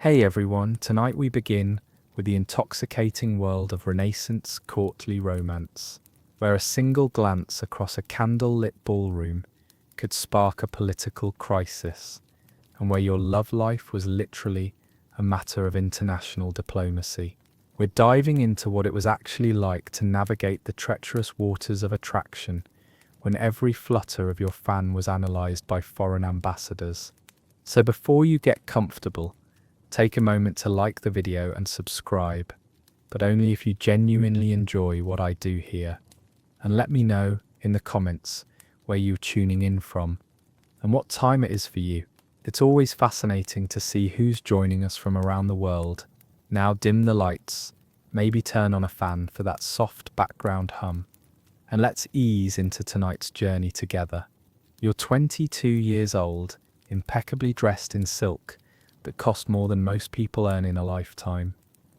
Hey everyone, tonight we begin with the intoxicating world of Renaissance courtly romance, where a single glance across a candle-lit ballroom could spark a political crisis, and where your love life was literally a matter of international diplomacy. We're diving into what it was actually like to navigate the treacherous waters of attraction when every flutter of your fan was analysed by foreign ambassadors. So before you get comfortable, take a moment to like the video and subscribe, but only if you genuinely enjoy what I do here. And let me know in the comments where you're tuning in from and what time it is for you. It's always fascinating to see who's joining us from around the world. Now dim the lights, maybe turn on a fan for that soft background hum, and let's ease into tonight's journey together. You're 22 years old, impeccably dressed in silk that cost more than most people earn in a lifetime,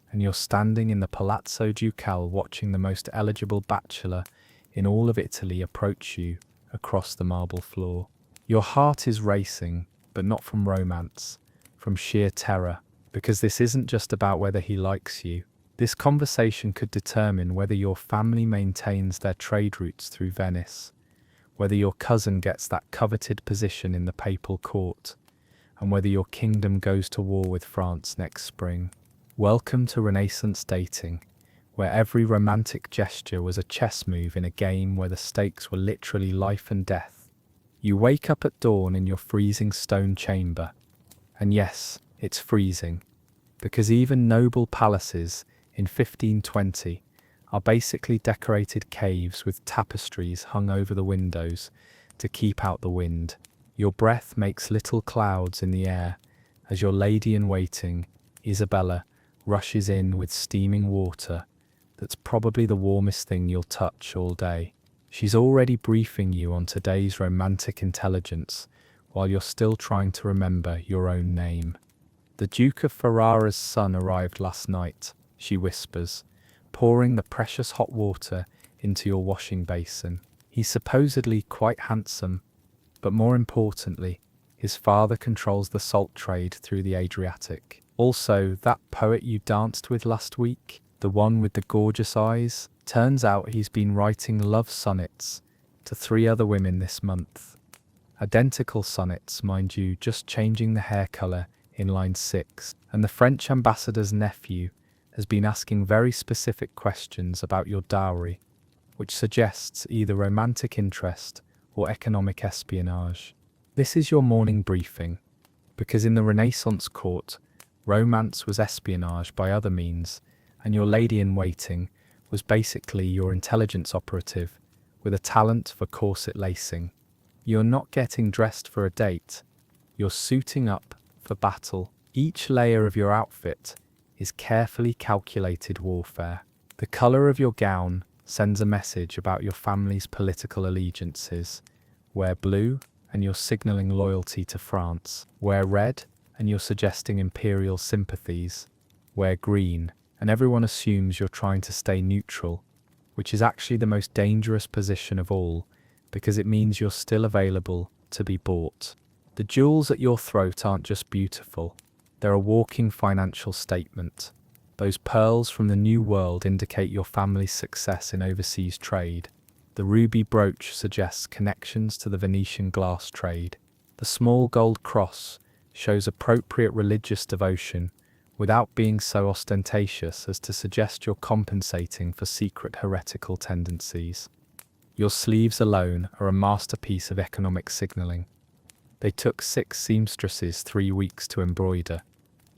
and you're standing in the Palazzo Ducale watching the most eligible bachelor in all of Italy approach you across the marble floor. Your heart is racing, but not from romance, from sheer terror, because this isn't just about whether he likes you. This conversation could determine whether your family maintains their trade routes through Venice, whether your cousin gets that coveted position in the papal court, and whether your kingdom goes to war with France next spring. Welcome to Renaissance dating, where every romantic gesture was a chess move in a game where the stakes were literally life and death. You wake up at dawn in your freezing stone chamber. And yes, it's freezing, because even noble palaces in 1520 are basically decorated caves with tapestries hung over the windows to keep out the wind. Your breath makes little clouds in the air as your lady-in-waiting, Isabella, rushes in with steaming water that's probably the warmest thing you'll touch all day. She's already briefing you on today's romantic intelligence while you're still trying to remember your own name. The Duke of Ferrara's son arrived last night, she whispers, pouring the precious hot water into your washing basin. He's supposedly quite handsome, but more importantly, his father controls the salt trade through the Adriatic. Also, that poet you danced with last week, the one with the gorgeous eyes, turns out he's been writing love sonnets to 3 other women this month. Identical sonnets, mind you, just changing the hair colour in line 6. And the French ambassador's nephew has been asking very specific questions about your dowry, which suggests either romantic interest or economic espionage. This is your morning briefing, because in the Renaissance court, romance was espionage by other means, and your lady-in-waiting was basically your intelligence operative with a talent for corset lacing. You're not getting dressed for a date, you're suiting up for battle. Each layer of your outfit is carefully calculated warfare. The colour of your gown sends a message about your family's political allegiances. Wear blue, and you're signalling loyalty to France. Wear red, and you're suggesting imperial sympathies. Wear green, and everyone assumes you're trying to stay neutral, which is actually the most dangerous position of all, because it means you're still available to be bought. The jewels at your throat aren't just beautiful, they're a walking financial statement. Those pearls from the New World indicate your family's success in overseas trade. The ruby brooch suggests connections to the Venetian glass trade. The small gold cross shows appropriate religious devotion without being so ostentatious as to suggest you're compensating for secret heretical tendencies. Your sleeves alone are a masterpiece of economic signalling. They took 6 seamstresses 3 weeks to embroider,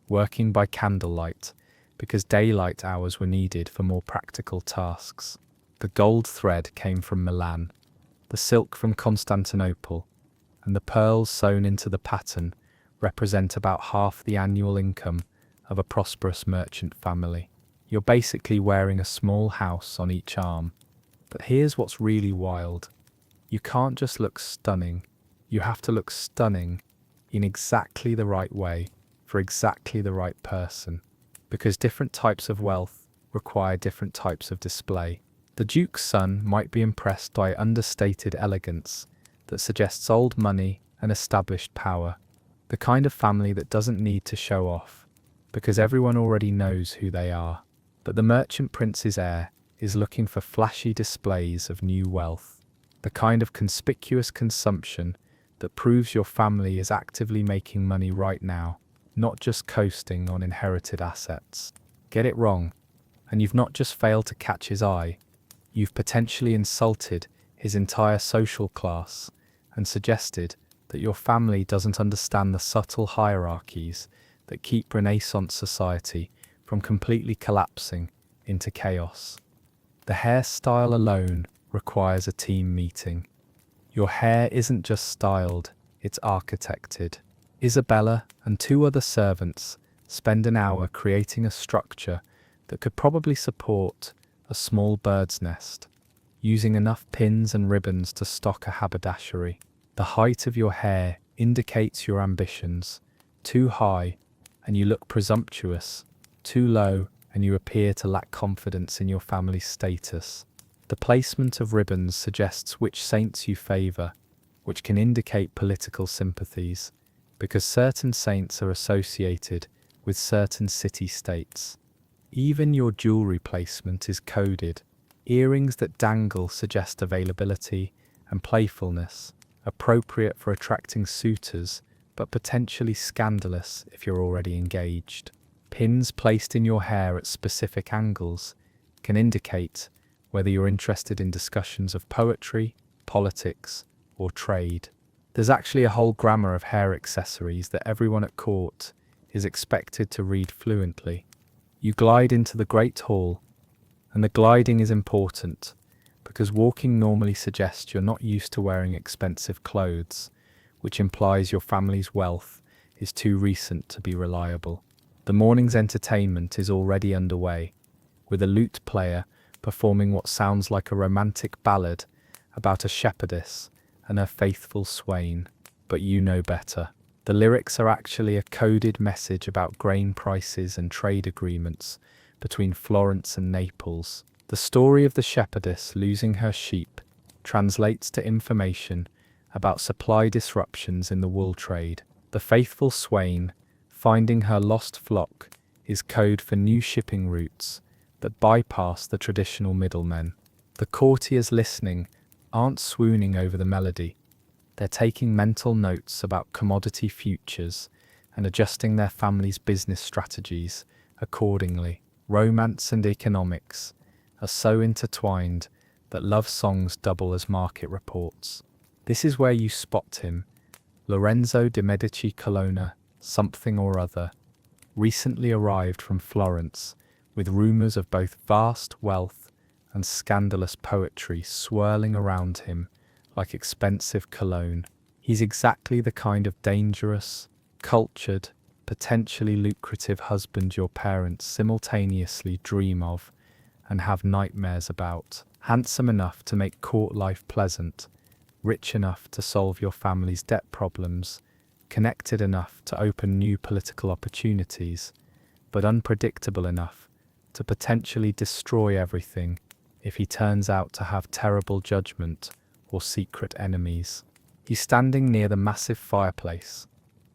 working by candlelight because daylight hours were needed for more practical tasks. The gold thread came from Milan, the silk from Constantinople, and the pearls sewn into the pattern represent about half the annual income of a prosperous merchant family. You're basically wearing a small house on each arm. But here's what's really wild. You can't just look stunning. You have to look stunning in exactly the right way for exactly the right person, because different types of wealth require different types of display. The Duke's son might be impressed by understated elegance that suggests old money and established power, the kind of family that doesn't need to show off, because everyone already knows who they are. But the merchant prince's heir is looking for flashy displays of new wealth, the kind of conspicuous consumption that proves your family is actively making money right now, not just coasting on inherited assets. Get it wrong, and you've not just failed to catch his eye, you've potentially insulted his entire social class and suggested that your family doesn't understand the subtle hierarchies that keep Renaissance society from completely collapsing into chaos. The hairstyle alone requires a team meeting. Your hair isn't just styled, it's architected. Isabella and two other servants spend an hour creating a structure that could probably support a small bird's nest, using enough pins and ribbons to stock a haberdashery. The height of your hair indicates your ambitions. Too high, and you look presumptuous. Too low, and you appear to lack confidence in your family's status. The placement of ribbons suggests which saints you favour, which can indicate political sympathies, because certain saints are associated with certain city-states. Even your jewellery placement is coded. Earrings that dangle suggest availability and playfulness, appropriate for attracting suitors, but potentially scandalous if you're already engaged. Pins placed in your hair at specific angles can indicate whether you're interested in discussions of poetry, politics, or trade. There's actually a whole grammar of hair accessories that everyone at court is expected to read fluently. You glide into the Great Hall, and the gliding is important because walking normally suggests you're not used to wearing expensive clothes, which implies your family's wealth is too recent to be reliable. The morning's entertainment is already underway, with a lute player performing what sounds like a romantic ballad about a shepherdess and her faithful swain. But you know better. The lyrics are actually a coded message about grain prices and trade agreements between Florence and Naples. The story of the shepherdess losing her sheep translates to information about supply disruptions in the wool trade. The faithful swain finding her lost flock is code for new shipping routes that bypass the traditional middlemen. The courtiers listening aren't swooning over the melody. They're taking mental notes about commodity futures and adjusting their family's business strategies accordingly. Romance and economics are so intertwined that love songs double as market reports. This is where you spot him, Lorenzo de Medici Colonna, something or other, recently arrived from Florence, with rumours of both vast wealth and scandalous poetry swirling around him like expensive cologne. He's exactly the kind of dangerous, cultured, potentially lucrative husband your parents simultaneously dream of and have nightmares about. Handsome enough to make court life pleasant, rich enough to solve your family's debt problems, connected enough to open new political opportunities, but unpredictable enough to potentially destroy everything if he turns out to have terrible judgment or secret enemies. He's standing near the massive fireplace,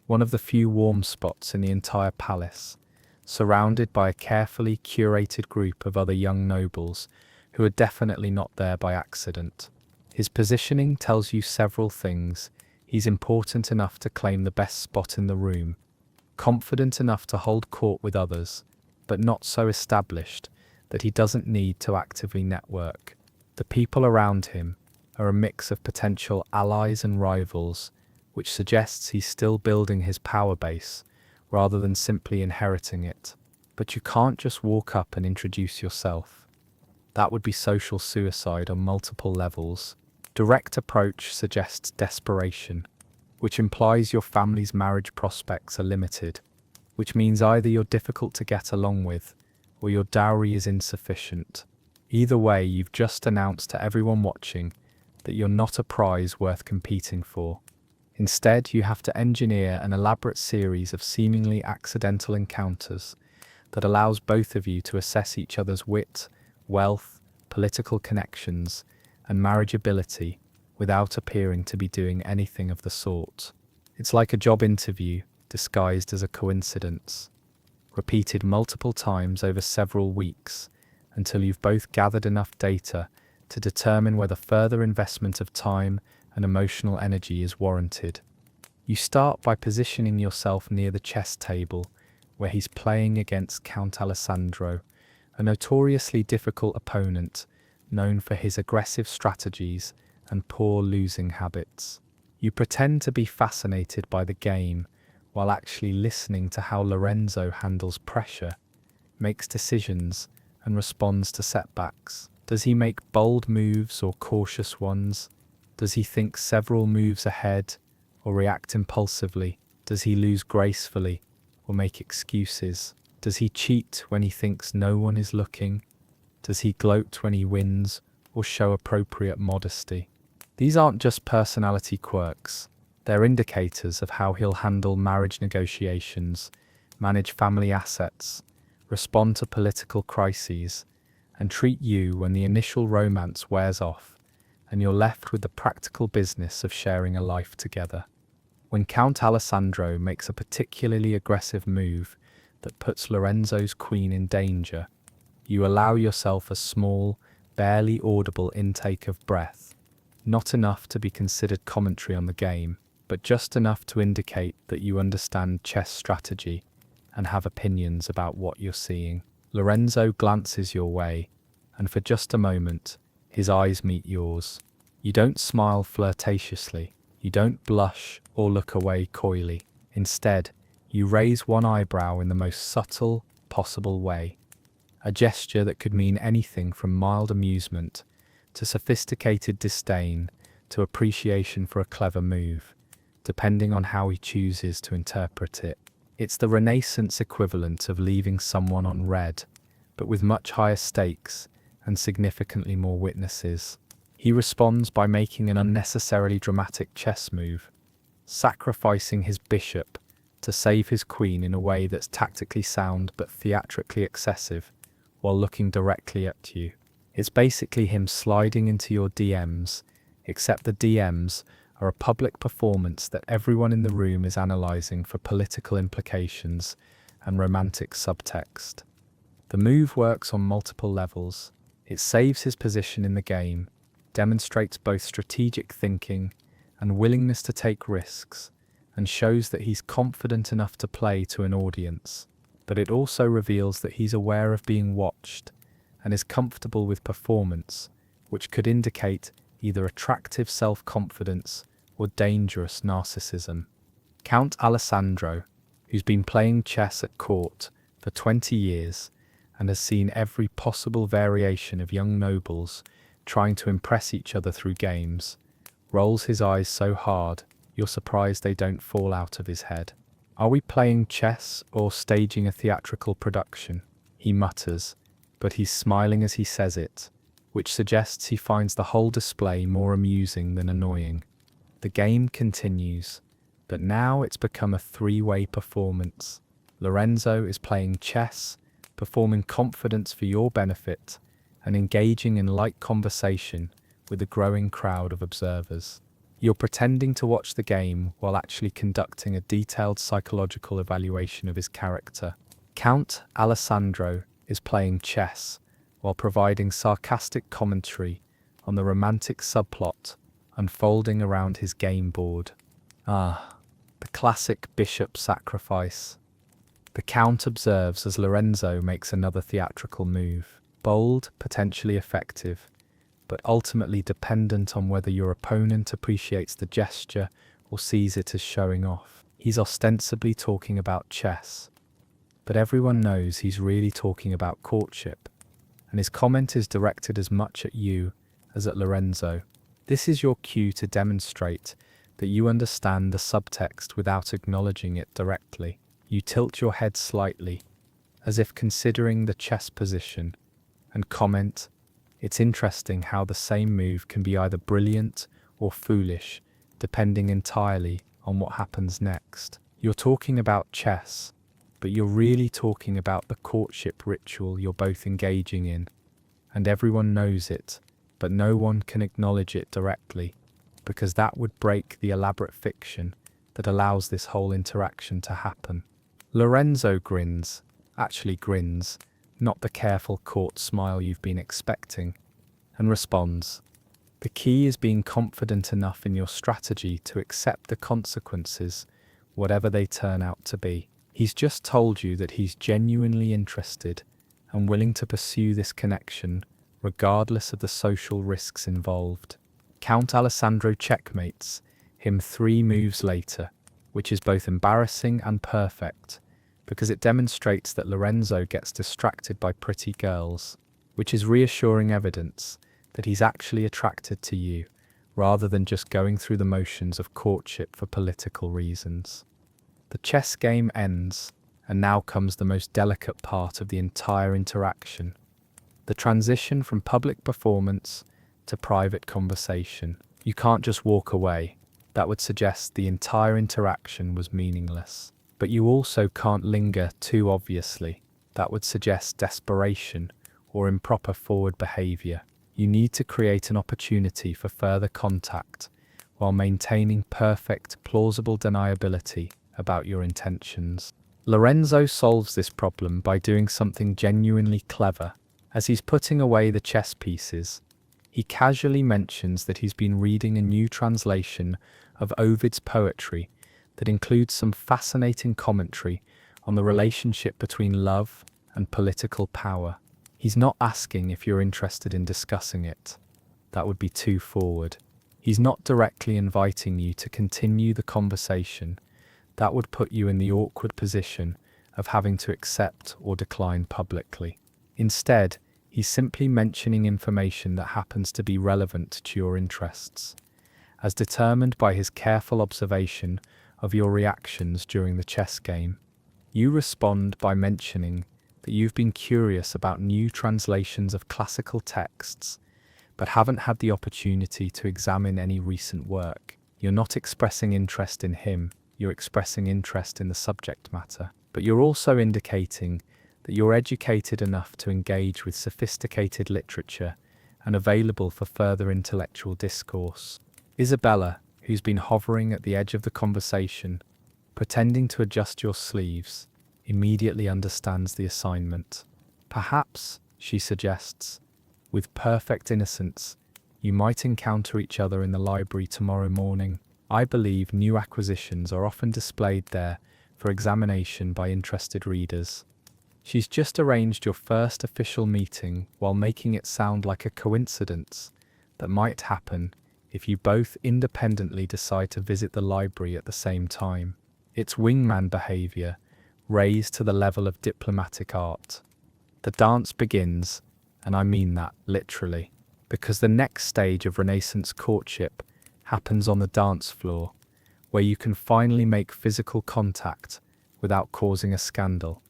one of the few warm spots in the entire palace, surrounded by a carefully curated group of other young nobles who are definitely not there by accident. His positioning tells you several things. He's important enough to claim the best spot in the room, confident enough to hold court with others, but not so established that he doesn't need to actively network. The people around him are a mix of potential allies and rivals, which suggests he's still building his power base rather than simply inheriting it. But you can't just walk up and introduce yourself. That would be social suicide on multiple levels. Direct approach suggests desperation, which implies your family's marriage prospects are limited, which means either you're difficult to get along with or your dowry is insufficient. Either way, you've just announced to everyone watching that you're not a prize worth competing for. Instead, you have to engineer an elaborate series of seemingly accidental encounters that allows both of you to assess each other's wit, wealth, political connections, and marriageability without appearing to be doing anything of the sort. It's like a job interview disguised as a coincidence. repeated multiple times over several weeks, until you've both gathered enough data to determine whether further investment of time and emotional energy is warranted. You start by positioning yourself near the chess table, where he's playing against Count Alessandro, a notoriously difficult opponent known for his aggressive strategies and poor losing habits. You pretend to be fascinated by the game while actually listening to how Lorenzo handles pressure, makes decisions, and responds to setbacks. Does he make bold moves or cautious ones? Does he think several moves ahead or react impulsively? Does he lose gracefully or make excuses? Does he cheat when he thinks no one is looking? Does he gloat when he wins or show appropriate modesty? These aren't just personality quirks. They're indicators of how he'll handle marriage negotiations, manage family assets, respond to political crises, and treat you when the initial romance wears off and you're left with the practical business of sharing a life together. When Count Alessandro makes a particularly aggressive move that puts Lorenzo's queen in danger, you allow yourself a small, barely audible intake of breath, not enough to be considered commentary on the game, but just enough to indicate that you understand chess strategy and have opinions about what you're seeing. Lorenzo glances your way, and for just a moment, his eyes meet yours. You don't smile flirtatiously, you don't blush or look away coyly. Instead, you raise one eyebrow in the most subtle possible way, a gesture that could mean anything from mild amusement to sophisticated disdain to appreciation for a clever move, depending on how he chooses to interpret it. It's the Renaissance equivalent of leaving someone on red, but with much higher stakes and significantly more witnesses. He responds by making an unnecessarily dramatic chess move, sacrificing his bishop to save his queen in a way that's tactically sound but theatrically excessive, while looking directly at you. It's basically him sliding into your DMs, except the DMs are a public performance that everyone in the room is analysing for political implications and romantic subtext. The move works on multiple levels. It saves his position in the game, demonstrates both strategic thinking and willingness to take risks, and shows that he's confident enough to play to an audience. But it also reveals that he's aware of being watched and is comfortable with performance, which could indicate either attractive self-confidence or dangerous narcissism. Count Alessandro, who's been playing chess at court for 20 years and has seen every possible variation of young nobles trying to impress each other through games, rolls his eyes so hard you're surprised they don't fall out of his head. "Are we playing chess or staging a theatrical production?" he mutters, but he's smiling as he says it, which suggests he finds the whole display more amusing than annoying. The game continues, but now it's become a three-way performance. Lorenzo is playing chess, performing confidence for your benefit, and engaging in light conversation with a growing crowd of observers. You're pretending to watch the game while actually conducting a detailed psychological evaluation of his character. Count Alessandro is playing chess while providing sarcastic commentary on the romantic subplot unfolding around his game board. The classic bishop sacrifice. The Count observes as Lorenzo makes another theatrical move, bold, potentially effective, but ultimately dependent on whether your opponent appreciates the gesture or sees it as showing off. He's ostensibly talking about chess, but everyone knows he's really talking about courtship, and his comment is directed as much at you as at Lorenzo. This is your cue to demonstrate that you understand the subtext without acknowledging it directly. You tilt your head slightly, as if considering the chess position, and comment, "It's interesting how the same move can be either brilliant or foolish, depending entirely on what happens next." You're talking about chess, but you're really talking about the courtship ritual you're both engaging in, and everyone knows it, but no one can acknowledge it directly, because that would break the elaborate fiction that allows this whole interaction to happen. Lorenzo grins, actually grins, not the careful court smile you've been expecting, and responds. The key is being confident enough in your strategy to accept the consequences, whatever they turn out to be. He's just told you that he's genuinely interested and willing to pursue this connection, regardless of the social risks involved. Count Alessandro checkmates him 3 moves later, which is both embarrassing and perfect, because it demonstrates that Lorenzo gets distracted by pretty girls, which is reassuring evidence that he's actually attracted to you, rather than just going through the motions of courtship for political reasons. The chess game ends, and now comes the most delicate part of the entire interaction: the transition from public performance to private conversation. You can't just walk away. That would suggest the entire interaction was meaningless. But you also can't linger too obviously. That would suggest desperation or improper forward behavior. You need to create an opportunity for further contact while maintaining perfect, plausible deniability about your intentions. Lorenzo solves this problem by doing something genuinely clever. As he's putting away the chess pieces, he casually mentions that he's been reading a new translation of Ovid's poetry that includes some fascinating commentary on the relationship between love and political power. He's not asking if you're interested in discussing it. That would be too forward. He's not directly inviting you to continue the conversation. That would put you in the awkward position of having to accept or decline publicly. Instead, he's simply mentioning information that happens to be relevant to your interests, as determined by his careful observation of your reactions during the chess game. You respond by mentioning that you've been curious about new translations of classical texts, but haven't had the opportunity to examine any recent work. You're not expressing interest in him, you're expressing interest in the subject matter, but you're also indicating that you're educated enough to engage with sophisticated literature and available for further intellectual discourse. Isabella, who's been hovering at the edge of the conversation, pretending to adjust your sleeves, immediately understands the assignment. Perhaps, she suggests, with perfect innocence, you might encounter each other in the library tomorrow morning. I believe new acquisitions are often displayed there for examination by interested readers. She's just arranged your first official meeting while making it sound like a coincidence that might happen if you both independently decide to visit the library at the same time. It's wingman behavior, raised to the level of diplomatic art. The dance begins, and I mean that literally, because the next stage of Renaissance courtship happens on the dance floor, where you can finally make physical contact without causing a scandal,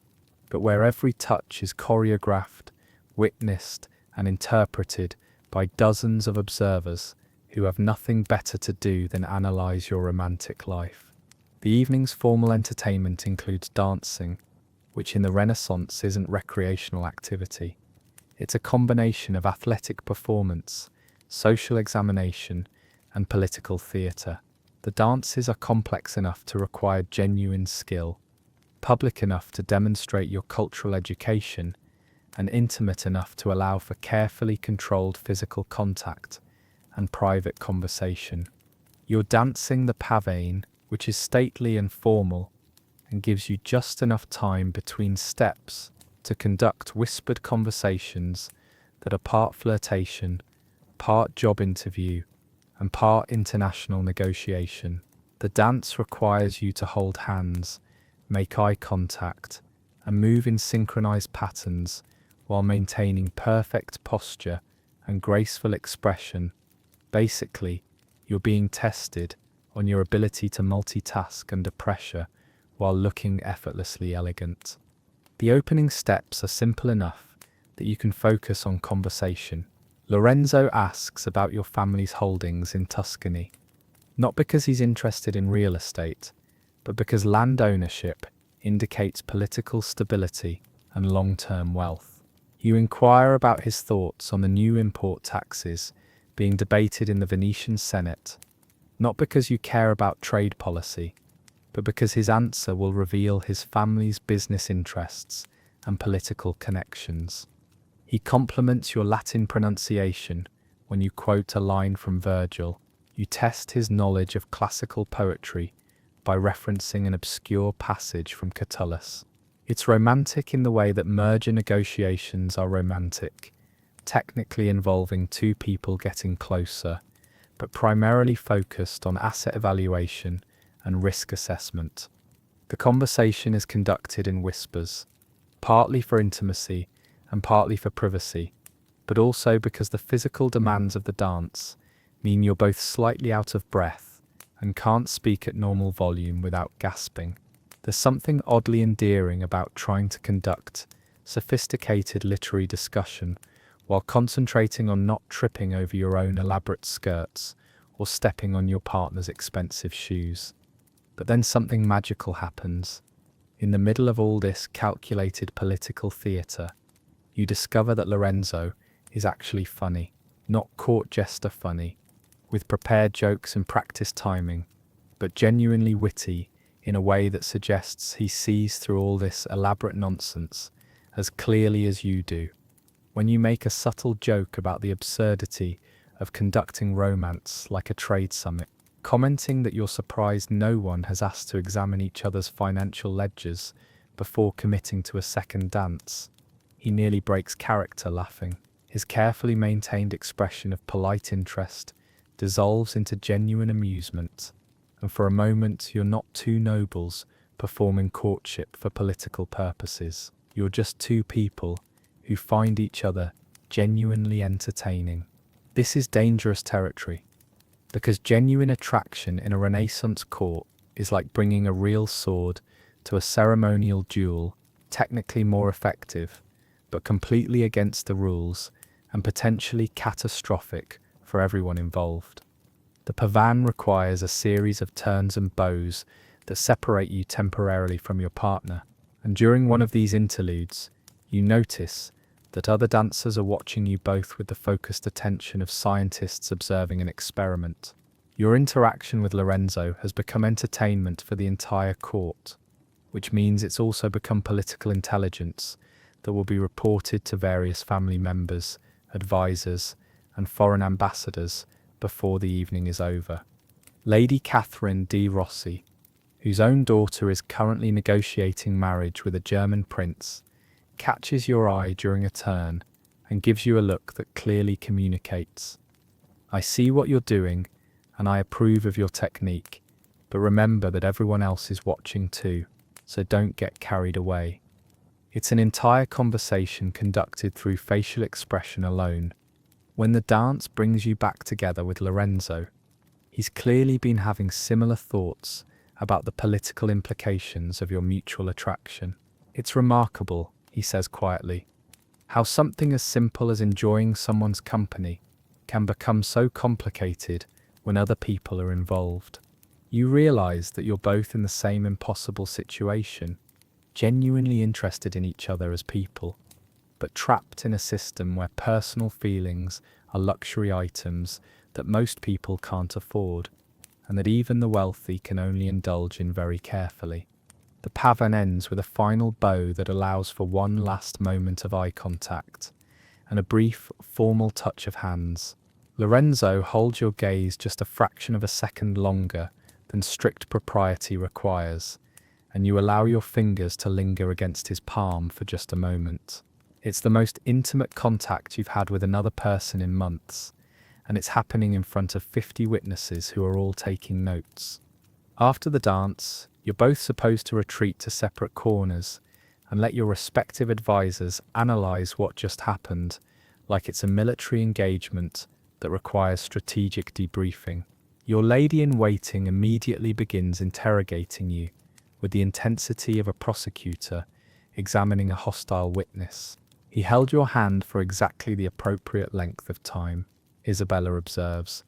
but where every touch is choreographed, witnessed, and interpreted by dozens of observers who have nothing better to do than analyze your romantic life. The evening's formal entertainment includes dancing, which in the Renaissance isn't recreational activity. It's a combination of athletic performance, social examination, and political theatre. The dances are complex enough to require genuine skill, public enough to demonstrate your cultural education, and intimate enough to allow for carefully controlled physical contact and private conversation. You're dancing the pavane, which is stately and formal, and gives you just enough time between steps to conduct whispered conversations that are part flirtation, part job interview, and part international negotiation. The dance requires you to hold hands, make eye contact, and move in synchronized patterns while maintaining perfect posture and graceful expression. Basically, you're being tested on your ability to multitask under pressure while looking effortlessly elegant. The opening steps are simple enough that you can focus on conversation. Lorenzo asks about your family's holdings in Tuscany, not because he's interested in real estate, but because land ownership indicates political stability and long-term wealth. You inquire about his thoughts on the new import taxes being debated in the Venetian Senate, not because you care about trade policy, but because his answer will reveal his family's business interests and political connections. He compliments your Latin pronunciation when you quote a line from Virgil. You test his knowledge of classical poetry by referencing an obscure passage from Catullus. It's romantic in the way that merger negotiations are romantic, technically involving two people getting closer, but primarily focused on asset evaluation and risk assessment. The conversation is conducted in whispers, partly for intimacy and partly for privacy, but also because the physical demands of the dance mean you're both slightly out of breath and can't speak at normal volume without gasping. There's something oddly endearing about trying to conduct sophisticated literary discussion while concentrating on not tripping over your own elaborate skirts or stepping on your partner's expensive shoes. But then something magical happens. In the middle of all this calculated political theatre, you discover that Lorenzo is actually funny, not court jester funny, with prepared jokes and practiced timing, but genuinely witty in a way that suggests he sees through all this elaborate nonsense as clearly as you do. When you make a subtle joke about the absurdity of conducting romance like a trade summit, commenting that you're surprised no one has asked to examine each other's financial ledgers before committing to a second dance, he nearly breaks character laughing. His carefully maintained expression of polite interest dissolves into genuine amusement, and for a moment you're not two nobles performing courtship for political purposes. You're just two people who find each other genuinely entertaining. This is dangerous territory, because genuine attraction in a Renaissance court is like bringing a real sword to a ceremonial duel, technically more effective, but completely against the rules and potentially catastrophic for everyone involved. The pavan requires a series of turns and bows that separate you temporarily from your partner, and during one of these interludes, you notice that other dancers are watching you both with the focused attention of scientists observing an experiment. Your interaction with Lorenzo has become entertainment for the entire court, which means it's also become political intelligence that will be reported to various family members, advisors, and foreign ambassadors before the evening is over. Lady Catherine de' Rossi, whose own daughter is currently negotiating marriage with a German prince, catches your eye during a turn and gives you a look that clearly communicates, "I see what you're doing and I approve of your technique, but remember that everyone else is watching too, so don't get carried away." It's an entire conversation conducted through facial expression alone. When the dance brings you back together with Lorenzo, he's clearly been having similar thoughts about the political implications of your mutual attraction. "It's remarkable," he says quietly, "how something as simple as enjoying someone's company can become so complicated when other people are involved. You realize that you're both in the same impossible situation, genuinely interested in each other as people, but trapped in a system where personal feelings are luxury items that most people can't afford, and that even the wealthy can only indulge in very carefully." The pavan ends with a final bow that allows for one last moment of eye contact and a brief, formal touch of hands. Lorenzo holds your gaze just a fraction of a second longer than strict propriety requires, and you allow your fingers to linger against his palm for just a moment. It's the most intimate contact you've had with another person in months, and it's happening in front of 50 witnesses who are all taking notes. After the dance, you're both supposed to retreat to separate corners and let your respective advisors analyze what just happened, like it's a military engagement that requires strategic debriefing. Your lady-in-waiting immediately begins interrogating you with the intensity of a prosecutor examining a hostile witness. "He held your hand for exactly the appropriate length of time," Isabella observes,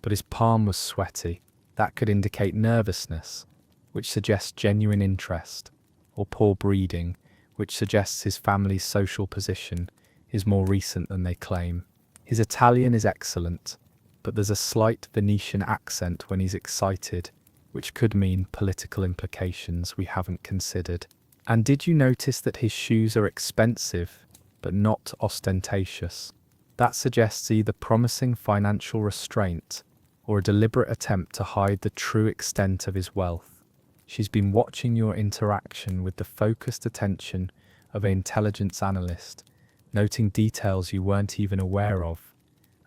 "but his palm was sweaty. That could indicate nervousness, which suggests genuine interest, or poor breeding, which suggests his family's social position is more recent than they claim. His Italian is excellent, but there's a slight Venetian accent when he's excited, which could mean political implications we haven't considered." And did you notice that his shoes are expensive, but not ostentatious? That suggests either promising financial restraint or a deliberate attempt to hide the true extent of his wealth. She's been watching your interaction with the focused attention of an intelligence analyst, noting details you weren't even aware of,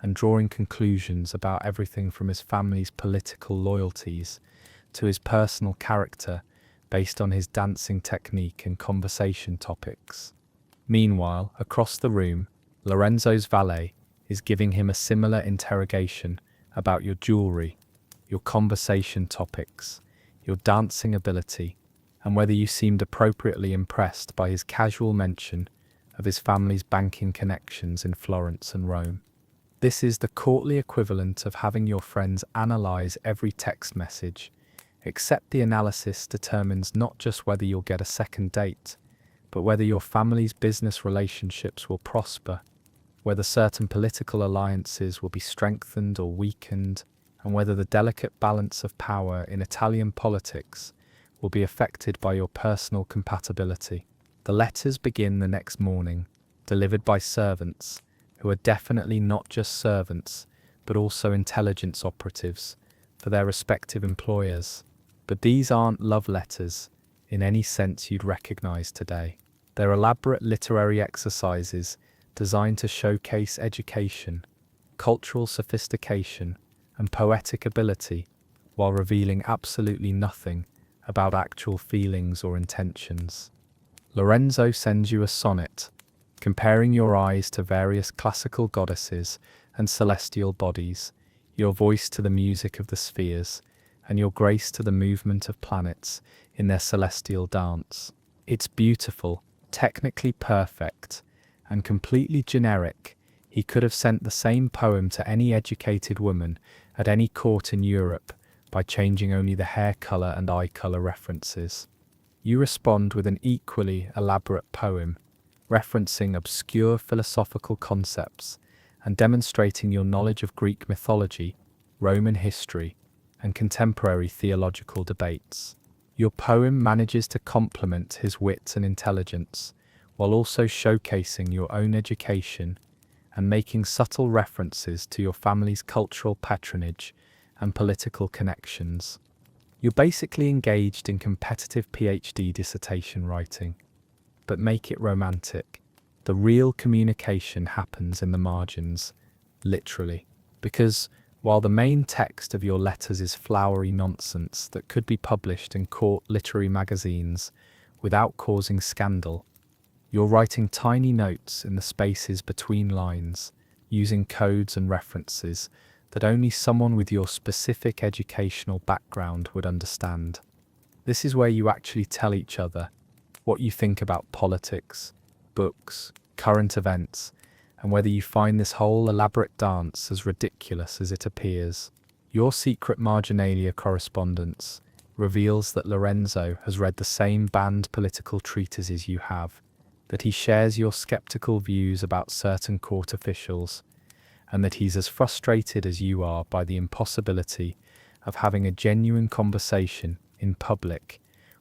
and drawing conclusions about everything from his family's political loyalties to his personal character based on his dancing technique and conversation topics. Meanwhile, across the room, Lorenzo's valet is giving him a similar interrogation about your jewelry, your conversation topics, your dancing ability, and whether you seemed appropriately impressed by his casual mention of his family's banking connections in Florence and Rome. This is the courtly equivalent of having your friends analyze every text message, except the analysis determines not just whether you'll get a second date, but whether your family's business relationships will prosper, whether certain political alliances will be strengthened or weakened, and whether the delicate balance of power in Italian politics will be affected by your personal compatibility. The letters begin the next morning, delivered by servants, who are definitely not just servants, but also intelligence operatives for their respective employers. But these aren't love letters in any sense you'd recognize today. They're elaborate literary exercises designed to showcase education, cultural sophistication, and poetic ability, while revealing absolutely nothing about actual feelings or intentions. Lorenzo sends you a sonnet, comparing your eyes to various classical goddesses and celestial bodies, your voice to the music of the spheres, and your grace to the movement of planets in their celestial dance. It's beautiful, technically perfect, and completely generic. He could have sent the same poem to any educated woman at any court in Europe by changing only the hair color and eye color references. You respond with an equally elaborate poem, referencing obscure philosophical concepts and demonstrating your knowledge of Greek mythology, Roman history, and contemporary theological debates. Your poem manages to complement his wit and intelligence, while also showcasing your own education and making subtle references to your family's cultural patronage and political connections. You're basically engaged in competitive PhD dissertation writing, but make it romantic. The real communication happens in the margins, literally, because while the main text of your letters is flowery nonsense that could be published in court literary magazines without causing scandal, you're writing tiny notes in the spaces between lines, using codes and references that only someone with your specific educational background would understand. This is where you actually tell each other what you think about politics, books, current events, and whether you find this whole elaborate dance as ridiculous as it appears. Your secret marginalia correspondence reveals that Lorenzo has read the same banned political treatises you have, that he shares your skeptical views about certain court officials, and that he's as frustrated as you are by the impossibility of having a genuine conversation in public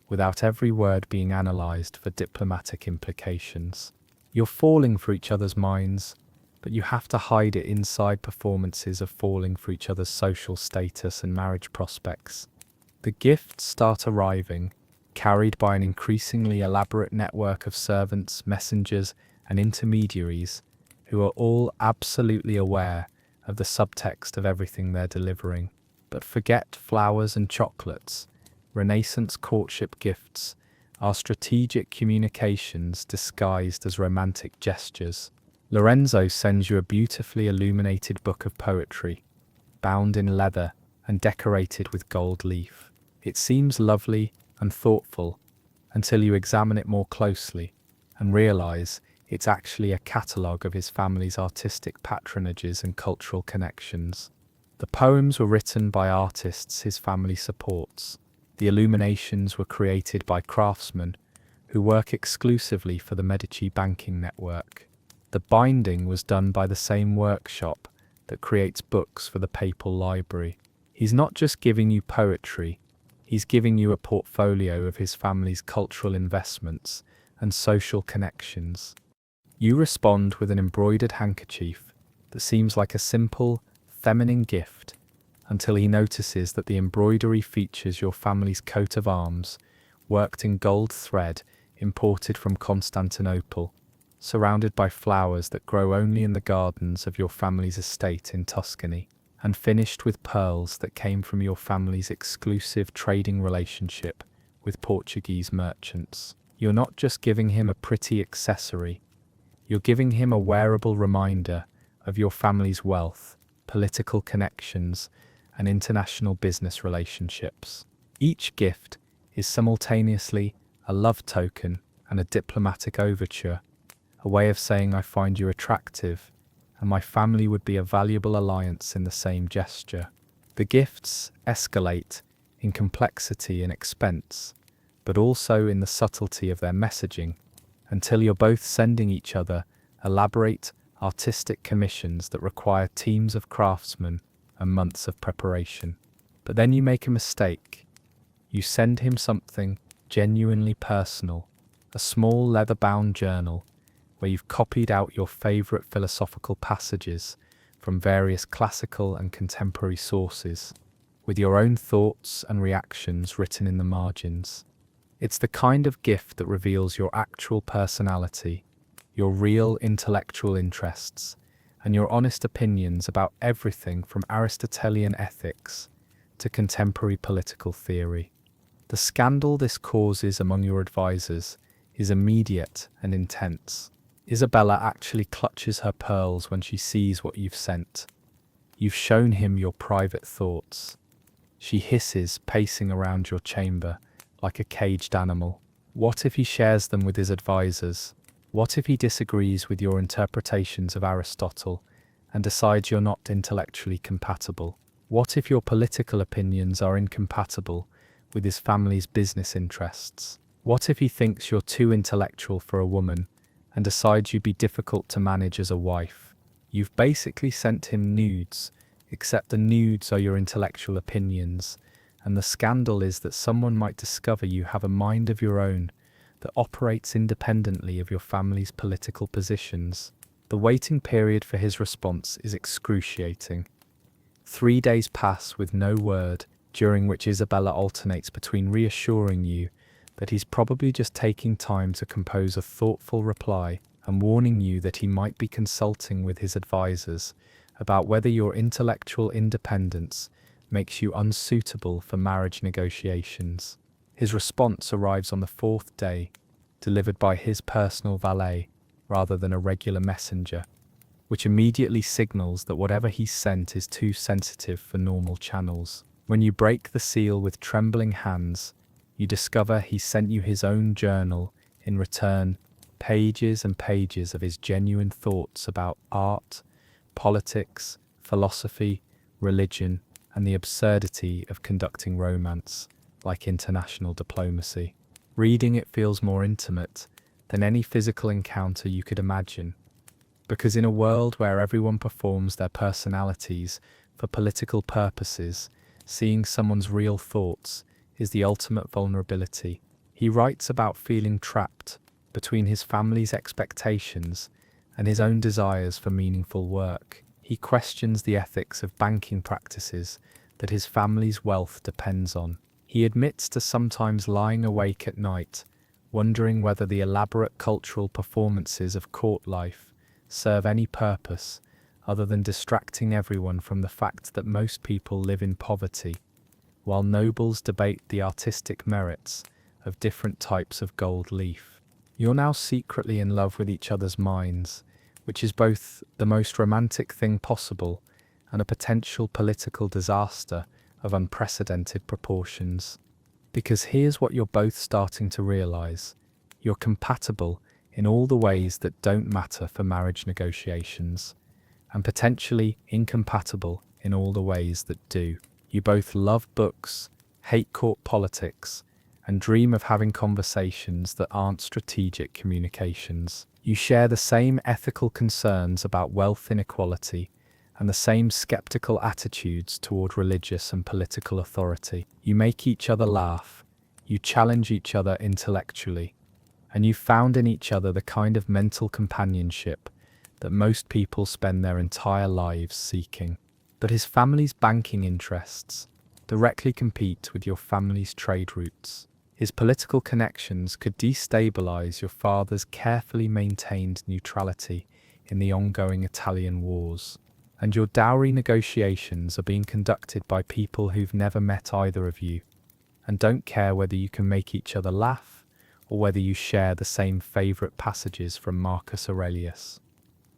without every word being analysed for diplomatic implications. You're falling for each other's minds, but you have to hide it inside performances of falling for each other's social status and marriage prospects. The gifts start arriving, carried by an increasingly elaborate network of servants, messengers, and intermediaries who are all absolutely aware of the subtext of everything they're delivering. But forget flowers and chocolates. Renaissance courtship gifts are strategic communications disguised as romantic gestures. Lorenzo sends you a beautifully illuminated book of poetry, bound in leather and decorated with gold leaf. It seems lovely and thoughtful until you examine it more closely and realize it's actually a catalogue of his family's artistic patronages and cultural connections. The poems were written by artists his family supports. The illuminations were created by craftsmen who work exclusively for the Medici banking network. The binding was done by the same workshop that creates books for the papal library. He's not just giving you poetry, He's giving you a portfolio of his family's cultural investments and social connections. You respond with an embroidered handkerchief that seems like a simple, feminine gift until he notices that the embroidery features your family's coat of arms, worked in gold thread imported from Constantinople, surrounded by flowers that grow only in the gardens of your family's estate in Tuscany, and finished with pearls that came from your family's exclusive trading relationship with Portuguese merchants. You're not just giving him a pretty accessory, you're giving him a wearable reminder of your family's wealth, political connections, and international business relationships. Each gift is simultaneously a love token and a diplomatic overture, a way of saying I find you attractive, and my family would be a valuable alliance in the same gesture. The gifts escalate in complexity and expense, but also in the subtlety of their messaging, until you're both sending each other elaborate, artistic commissions that require teams of craftsmen and months of preparation. But then you make a mistake. You send him something genuinely personal, a small leather-bound journal where you've copied out your favorite philosophical passages from various classical and contemporary sources, with your own thoughts and reactions written in the margins. It's the kind of gift that reveals your actual personality, your real intellectual interests, and your honest opinions about everything from Aristotelian ethics to contemporary political theory. The scandal this causes among your advisors is immediate and intense. Isabella actually clutches her pearls when she sees what you've sent. You've shown him your private thoughts. She hisses, pacing around your chamber like a caged animal. What if he shares them with his advisors? What if he disagrees with your interpretations of Aristotle and decides you're not intellectually compatible? What if your political opinions are incompatible with his family's business interests? What if he thinks you're too intellectual for a woman and decides you'd be difficult to manage as a wife? You've basically sent him nudes, except the nudes are your intellectual opinions, and the scandal is that someone might discover you have a mind of your own that operates independently of your family's political positions. The waiting period for his response is excruciating. 3 days pass with no word, during which Isabella alternates between reassuring you that he's probably just taking time to compose a thoughtful reply and warning you that he might be consulting with his advisors about whether your intellectual independence makes you unsuitable for marriage negotiations. His response arrives on the 4th day, delivered by his personal valet rather than a regular messenger, which immediately signals that whatever he's sent is too sensitive for normal channels. When you break the seal with trembling hands, you discover he sent you his own journal, in return, pages and pages of his genuine thoughts about art, politics, philosophy, religion, and the absurdity of conducting romance, like international diplomacy. Reading it feels more intimate than any physical encounter you could imagine, because in a world where everyone performs their personalities for political purposes, seeing someone's real thoughts is the ultimate vulnerability. He writes about feeling trapped between his family's expectations and his own desires for meaningful work. He questions the ethics of banking practices that his family's wealth depends on. He admits to sometimes lying awake at night, wondering whether the elaborate cultural performances of court life serve any purpose other than distracting everyone from the fact that most people live in poverty, while nobles debate the artistic merits of different types of gold leaf. You're now secretly in love with each other's minds, which is both the most romantic thing possible and a potential political disaster of unprecedented proportions. Because here's what you're both starting to realize: you're compatible in all the ways that don't matter for marriage negotiations, and potentially incompatible in all the ways that do. You both love books, hate court politics, and dream of having conversations that aren't strategic communications. You share the same ethical concerns about wealth inequality and the same skeptical attitudes toward religious and political authority. You make each other laugh, you challenge each other intellectually, and you found in each other the kind of mental companionship that most people spend their entire lives seeking. But his family's banking interests directly compete with your family's trade routes. His political connections could destabilize your father's carefully maintained neutrality in the ongoing Italian wars. And your dowry negotiations are being conducted by people who've never met either of you, and don't care whether you can make each other laugh or whether you share the same favourite passages from Marcus Aurelius.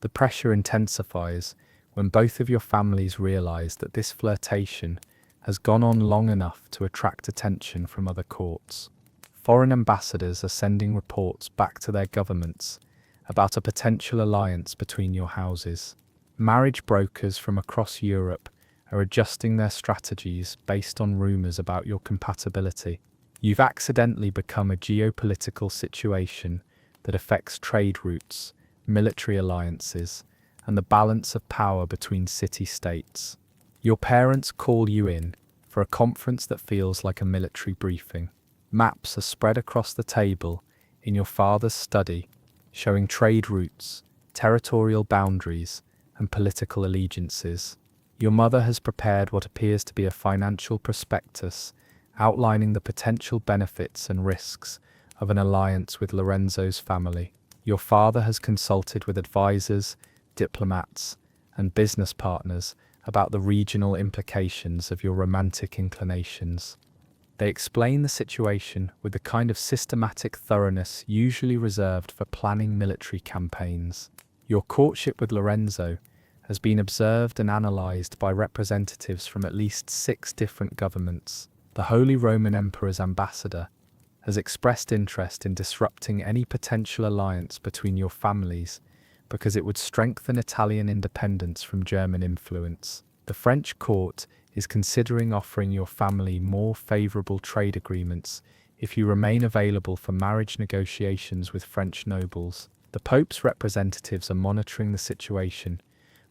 The pressure intensifies when both of your families realise that this flirtation has gone on long enough to attract attention from other courts. Foreign ambassadors are sending reports back to their governments about a potential alliance between your houses. Marriage brokers from across Europe are adjusting their strategies based on rumours about your compatibility. You've accidentally become a geopolitical situation that affects trade routes, military alliances, and the balance of power between city-states. Your parents call you in for a conference that feels like a military briefing. Maps are spread across the table in your father's study, showing trade routes, territorial boundaries, and political allegiances. Your mother has prepared what appears to be a financial prospectus outlining the potential benefits and risks of an alliance with Lorenzo's family. Your father has consulted with advisors, diplomats, and business partners about the regional implications of your romantic inclinations. They explain the situation with the kind of systematic thoroughness usually reserved for planning military campaigns. Your courtship with Lorenzo has been observed and analysed by representatives from at least 6 different governments. The Holy Roman Emperor's ambassador has expressed interest in disrupting any potential alliance between your families because it would strengthen Italian independence from German influence. The French court is considering offering your family more favourable trade agreements if you remain available for marriage negotiations with French nobles. The Pope's representatives are monitoring the situation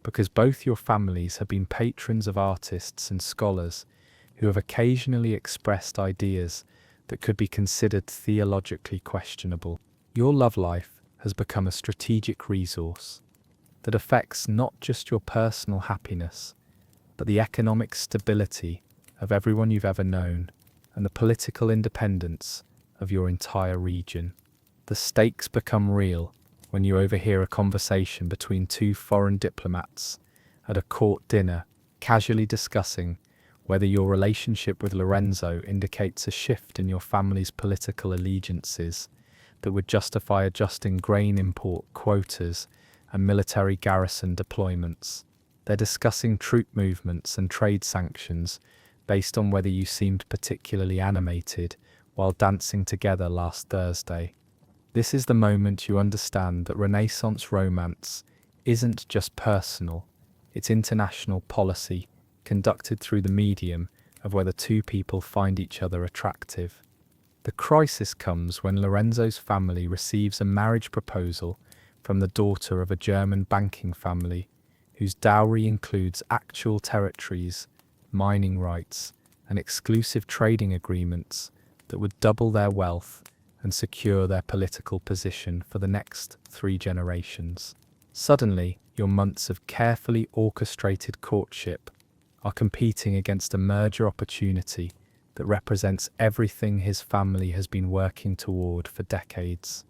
because both your families have been patrons of artists and scholars who have occasionally expressed ideas that could be considered theologically questionable. Your love life has become a strategic resource that affects not just your personal happiness, but the economic stability of everyone you've ever known and the political independence of your entire region. The stakes become real when you overhear a conversation between 2 foreign diplomats at a court dinner, casually discussing whether your relationship with Lorenzo indicates a shift in your family's political allegiances that would justify adjusting grain import quotas and military garrison deployments. They're discussing troop movements and trade sanctions based on whether you seemed particularly animated while dancing together last Thursday. This is the moment you understand that Renaissance romance isn't just personal, it's international policy conducted through the medium of whether 2 people find each other attractive. The crisis comes when Lorenzo's family receives a marriage proposal from the daughter of a German banking family whose dowry includes actual territories, mining rights, and exclusive trading agreements that would double their wealth and secure their political position for the next 3 generations. Suddenly, your months of carefully orchestrated courtship are competing against a merger opportunity that represents everything his family has been working toward for decades.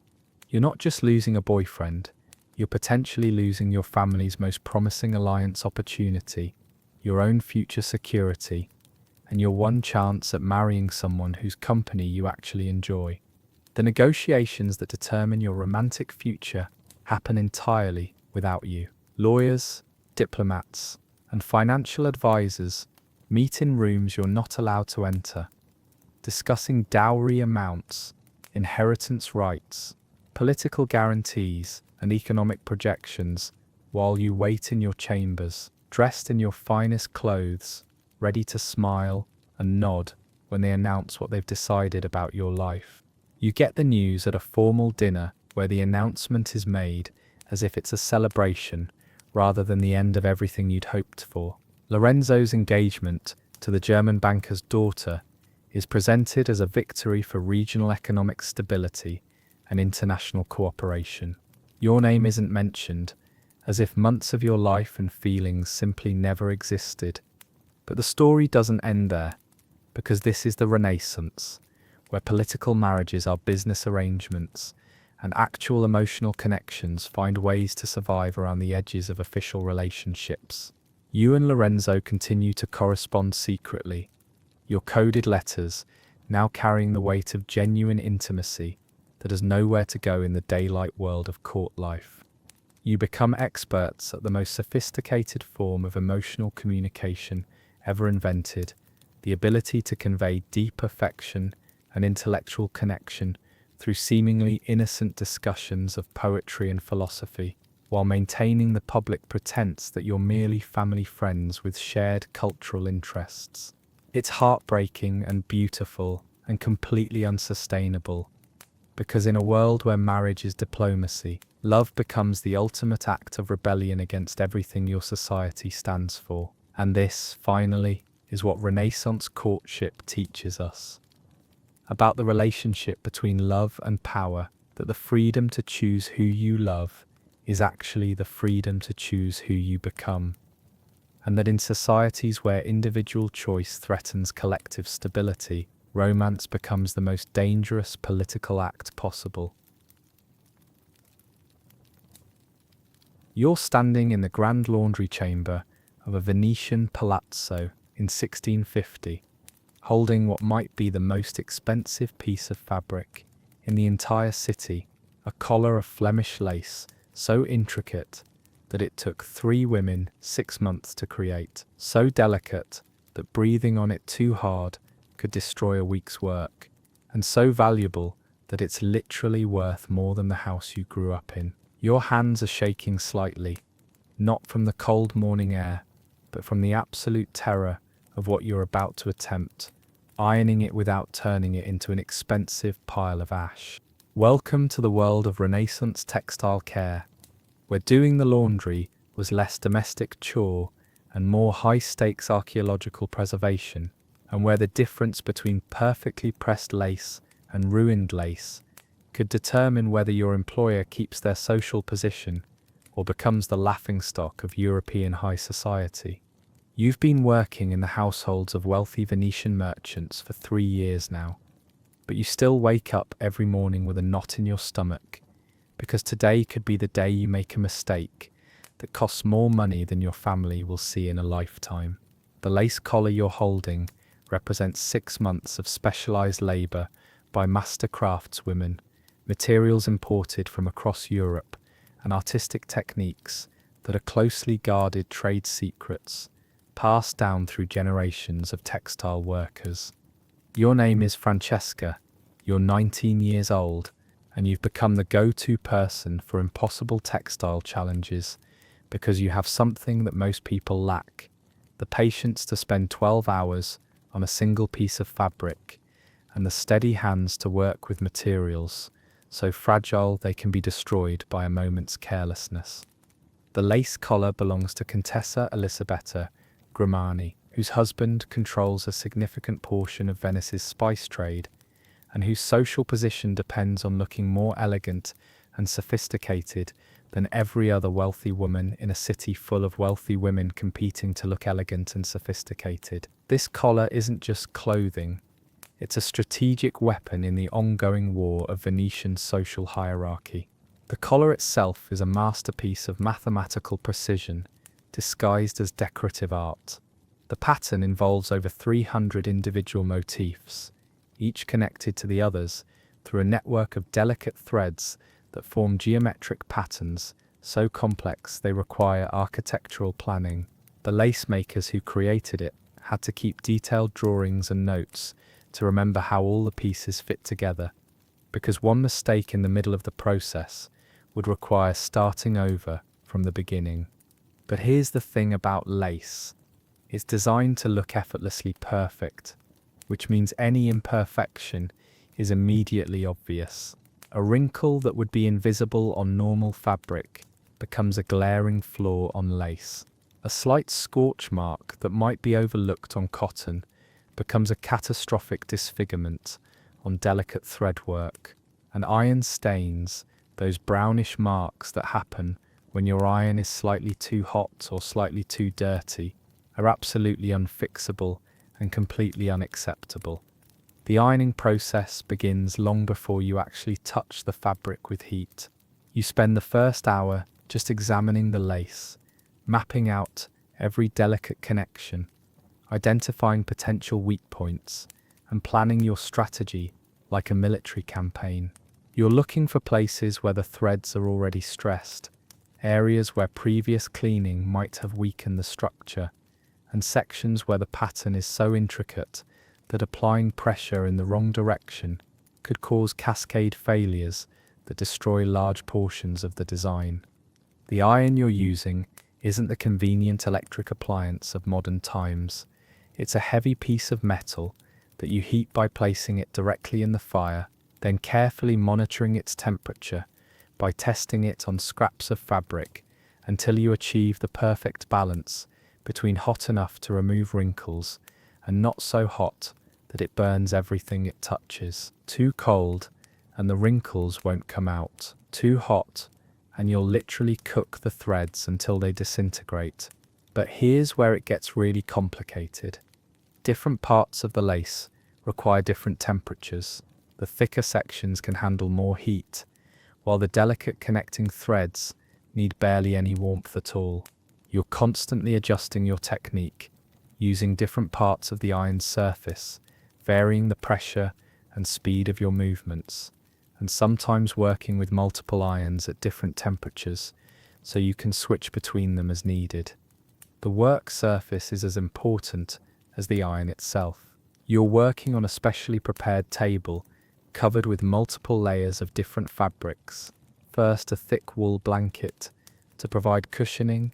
You're not just losing a boyfriend, you're potentially losing your family's most promising alliance opportunity, your own future security, and your one chance at marrying someone whose company you actually enjoy. The negotiations that determine your romantic future happen entirely without you. Lawyers, diplomats, and financial advisors meet in rooms you're not allowed to enter, discussing dowry amounts, inheritance rights, political guarantees, and economic projections while you wait in your chambers, dressed in your finest clothes, ready to smile and nod when they announce what they've decided about your life. You get the news at a formal dinner where the announcement is made as if it's a celebration rather than the end of everything you'd hoped for. Lorenzo's engagement to the German banker's daughter is presented as a victory for regional economic stability and international cooperation. Your name isn't mentioned, as if months of your life and feelings simply never existed. But the story doesn't end there, because this is the Renaissance, where political marriages are business arrangements and actual emotional connections find ways to survive around the edges of official relationships. You and Lorenzo continue to correspond secretly, your coded letters now carrying the weight of genuine intimacy that has nowhere to go in the daylight world of court life. You become experts at the most sophisticated form of emotional communication ever invented, the ability to convey deep affection and intellectual connection through seemingly innocent discussions of poetry and philosophy, while maintaining the public pretense that you're merely family friends with shared cultural interests. It's heartbreaking and beautiful and completely unsustainable, because in a world where marriage is diplomacy, love becomes the ultimate act of rebellion against everything your society stands for. And this, finally, is what Renaissance courtship teaches us. About the relationship between love and power, that the freedom to choose who you love is actually the freedom to choose who you become. And that in societies where individual choice threatens collective stability, romance becomes the most dangerous political act possible. You're standing in the grand laundry chamber of a Venetian palazzo in 1650, holding what might be the most expensive piece of fabric in the entire city, a collar of Flemish lace so intricate that it took 3 women 6 months to create, so delicate that breathing on it too hard could destroy a week's work, and so valuable that it's literally worth more than the house you grew up in. Your hands are shaking slightly, not from the cold morning air, but from the absolute terror of what you're about to attempt, ironing it without turning it into an expensive pile of ash. Welcome to the world of Renaissance textile care, where doing the laundry was less domestic chore and more high-stakes archaeological preservation, and where the difference between perfectly pressed lace and ruined lace could determine whether your employer keeps their social position or becomes the laughingstock of European high society. You've been working in the households of wealthy Venetian merchants for 3 years now, but you still wake up every morning with a knot in your stomach, because today could be the day you make a mistake that costs more money than your family will see in a lifetime. The lace collar you're holding represents 6 months of specialized labor by master craftswomen, materials imported from across Europe, and artistic techniques that are closely guarded trade secrets passed down through generations of textile workers. Your name is Francesca, you're 19 years old, and you've become the go-to person for impossible textile challenges because you have something that most people lack: the patience to spend 12 hours on a single piece of fabric and the steady hands to work with materials so fragile they can be destroyed by a moment's carelessness. The lace collar belongs to Contessa Elisabetta Grimani, whose husband controls a significant portion of Venice's spice trade, and whose social position depends on looking more elegant and sophisticated than every other wealthy woman in a city full of wealthy women competing to look elegant and sophisticated. This collar isn't just clothing, it's a strategic weapon in the ongoing war of Venetian social hierarchy. The collar itself is a masterpiece of mathematical precision, disguised as decorative art. The pattern involves over 300 individual motifs, each connected to the others through a network of delicate threads that form geometric patterns so complex they require architectural planning. The lace makers who created it had to keep detailed drawings and notes to remember how all the pieces fit together, because one mistake in the middle of the process would require starting over from the beginning. But here's the thing about lace: it's designed to look effortlessly perfect, which means any imperfection is immediately obvious. A wrinkle that would be invisible on normal fabric becomes a glaring flaw on lace. A slight scorch mark that might be overlooked on cotton becomes a catastrophic disfigurement on delicate threadwork. And iron stains, those brownish marks that happen when your iron is slightly too hot or slightly too dirty, are absolutely unfixable and completely unacceptable. The ironing process begins long before you actually touch the fabric with heat. You spend the first hour just examining the lace, mapping out every delicate connection, identifying potential weak points, and planning your strategy like a military campaign. You're looking for places where the threads are already stressed, areas where previous cleaning might have weakened the structure, and sections where the pattern is so intricate that applying pressure in the wrong direction could cause cascade failures that destroy large portions of the design. The iron you're using isn't the convenient electric appliance of modern times. It's a heavy piece of metal that you heat by placing it directly in the fire, then carefully monitoring its temperature by testing it on scraps of fabric until you achieve the perfect balance between hot enough to remove wrinkles and not so hot that it burns everything it touches. Too cold and the wrinkles won't come out. Too hot and you'll literally cook the threads until they disintegrate. But here's where it gets really complicated. Different parts of the lace require different temperatures. The thicker sections can handle more heat, while the delicate connecting threads need barely any warmth at all. You're constantly adjusting your technique, using different parts of the iron's surface, varying the pressure and speed of your movements, and sometimes working with multiple irons at different temperatures so you can switch between them as needed. The work surface is as important as the iron itself. You're working on a specially prepared table covered with multiple layers of different fabrics. First, a thick wool blanket to provide cushioning,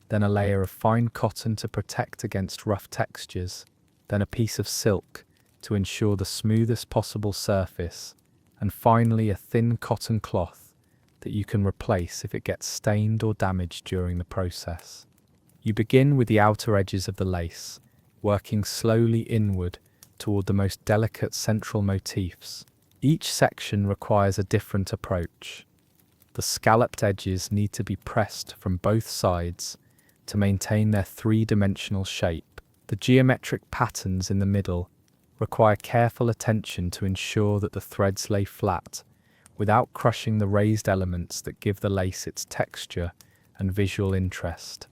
then a layer of fine cotton to protect against rough textures, then a piece of silk to ensure the smoothest possible surface, and finally a thin cotton cloth that you can replace if it gets stained or damaged during the process. You begin with the outer edges of the lace, working slowly inward toward the most delicate central motifs. Each section requires a different approach. The scalloped edges need to be pressed from both sides to maintain their three-dimensional shape. The geometric patterns in the middle require careful attention to ensure that the threads lay flat without crushing the raised elements that give the lace its texture and visual interest.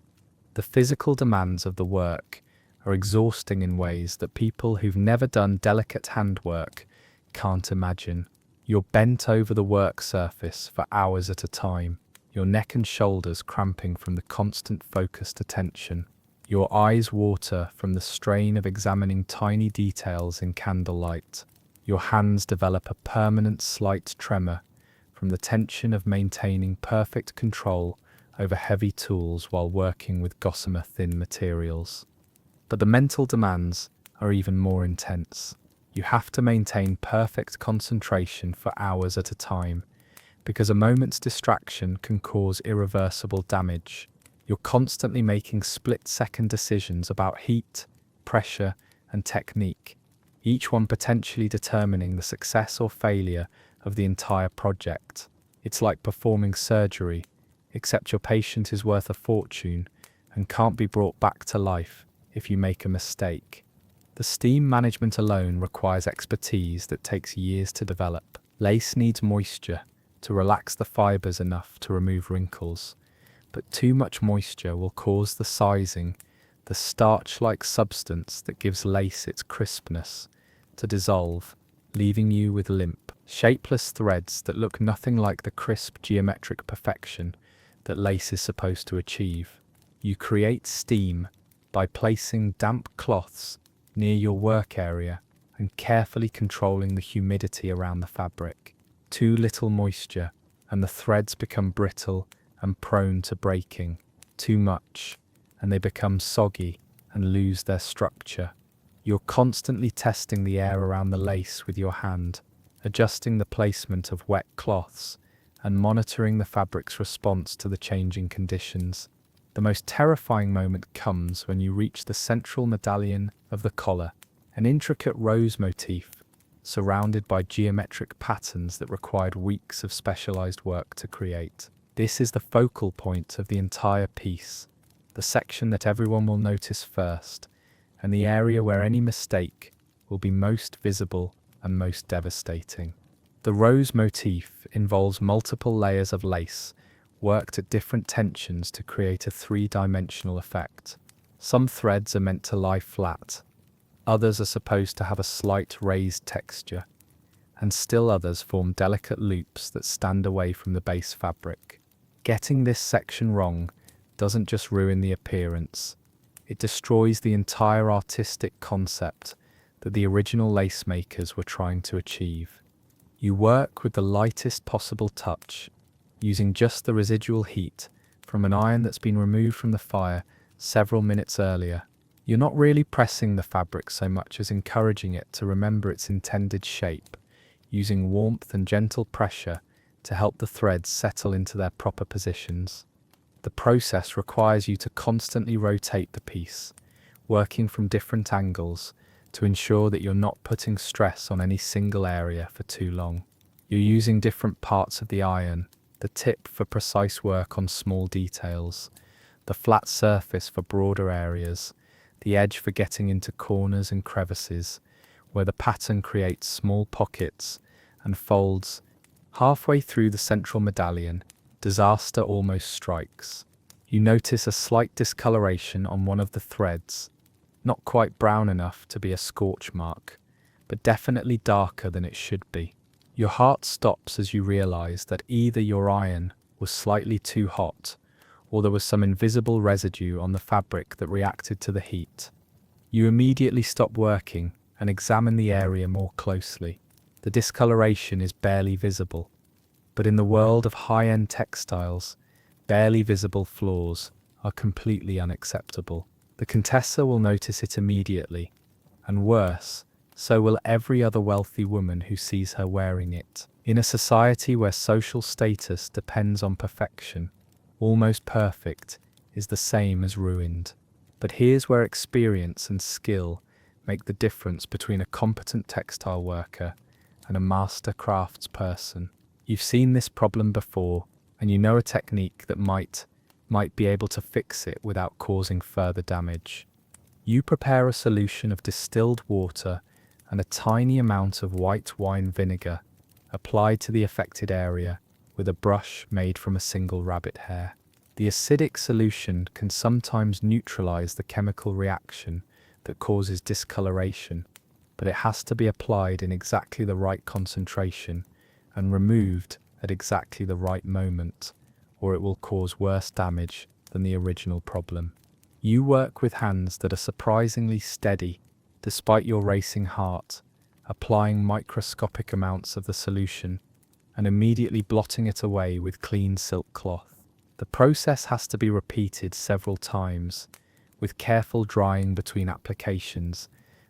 The physical demands of the work are exhausting in ways that people who've never done delicate handwork can't imagine. You're bent over the work surface for hours at a time, your neck and shoulders cramping from the constant focused attention. Your eyes water from the strain of examining tiny details in candlelight. Your hands develop a permanent slight tremor from the tension of maintaining perfect control over heavy tools while working with gossamer thin materials. But the mental demands are even more intense. You have to maintain perfect concentration for hours at a time, because a moment's distraction can cause irreversible damage. You're constantly making split-second decisions about heat, pressure, and technique, each one potentially determining the success or failure of the entire project. It's like performing surgery, except your patient is worth a fortune and can't be brought back to life if you make a mistake. The steam management alone requires expertise that takes years to develop. Lace needs moisture to relax the fibers enough to remove wrinkles, but too much moisture will cause the sizing, the starch-like substance that gives lace its crispness, to dissolve, leaving you with limp, shapeless threads that look nothing like the crisp geometric perfection that lace is supposed to achieve. You create steam by placing damp cloths near your work area and carefully controlling the humidity around the fabric. Too little moisture and the threads become brittle and prone to breaking. Too much and they become soggy and lose their structure. You're constantly testing the air around the lace with your hand, adjusting the placement of wet cloths and monitoring the fabric's response to the changing conditions. The most terrifying moment comes when you reach the central medallion of the collar, an intricate rose motif surrounded by geometric patterns that required weeks of specialized work to create. This is the focal point of the entire piece, the section that everyone will notice first, and the area where any mistake will be most visible and most devastating. The rose motif involves multiple layers of lace, worked at different tensions to create a three-dimensional effect. Some threads are meant to lie flat, others are supposed to have a slight raised texture, and still others form delicate loops that stand away from the base fabric. Getting this section wrong doesn't just ruin the appearance, it destroys the entire artistic concept that the original lace makers were trying to achieve. You work with the lightest possible touch, using just the residual heat from an iron that's been removed from the fire several minutes earlier. You're not really pressing the fabric so much as encouraging it to remember its intended shape, using warmth and gentle pressure to help the threads settle into their proper positions. The process requires you to constantly rotate the piece, working from different angles to ensure that you're not putting stress on any single area for too long. You're using different parts of the iron, the tip for precise work on small details, the flat surface for broader areas, the edge for getting into corners and crevices, where the pattern creates small pockets and folds. Halfway through the central medallion, disaster almost strikes. You notice a slight discoloration on one of the threads, not quite brown enough to be a scorch mark, but definitely darker than it should be. Your heart stops as you realize that either your iron was slightly too hot, or there was some invisible residue on the fabric that reacted to the heat. You immediately stop working and examine the area more closely. The discoloration is barely visible, but in the world of high-end textiles, barely visible flaws are completely unacceptable. The Contessa will notice it immediately, and worse, so will every other wealthy woman who sees her wearing it. In a society where social status depends on perfection, almost perfect is the same as ruined. But here's where experience and skill make the difference between a competent textile worker and a master craftsperson. You've seen this problem before, and you know a technique that might be able to fix it without causing further damage. You prepare a solution of distilled water and a tiny amount of white wine vinegar applied to the affected area with a brush made from a single rabbit hair. The acidic solution can sometimes neutralize the chemical reaction that causes discoloration, but it has to be applied in exactly the right concentration and removed at exactly the right moment, or it will cause worse damage than the original problem. You work with hands that are surprisingly steady despite your racing heart, applying microscopic amounts of the solution and immediately blotting it away with clean silk cloth. The process has to be repeated several times, with careful drying between applications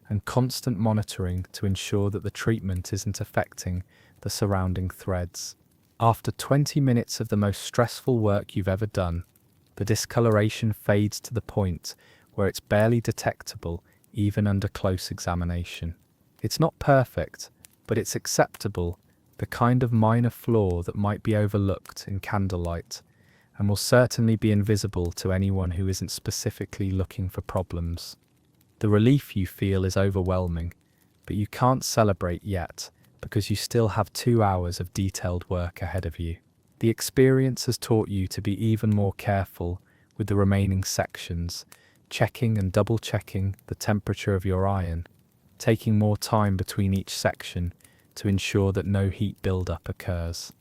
and constant monitoring to ensure that the treatment isn't affecting the surrounding threads. After 20 minutes of the most stressful work you've ever done, the discoloration fades to the point where it's barely detectable even under close examination. It's not perfect, but it's acceptable, the kind of minor flaw that might be overlooked in candlelight, and will certainly be invisible to anyone who isn't specifically looking for problems. The relief you feel is overwhelming, but you can't celebrate yet because you still have 2 hours of detailed work ahead of you. The experience has taught you to be even more careful with the remaining sections, checking and double-checking the temperature of your iron, taking more time between each section to ensure that no heat buildup occurs.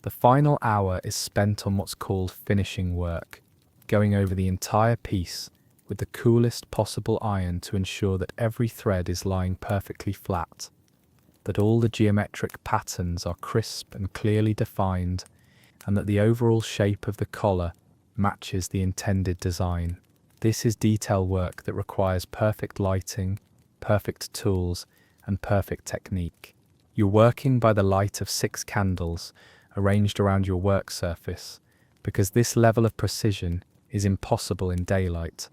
The final hour is spent on what's called finishing work, going over the entire piece with the coolest possible iron to ensure that every thread is lying perfectly flat, that all the geometric patterns are crisp and clearly defined, and that the overall shape of the collar matches the intended design. This is detail work that requires perfect lighting, perfect tools, and perfect technique. You're working by the light of 6 candles, arranged around your work surface, because this level of precision is impossible in daylight.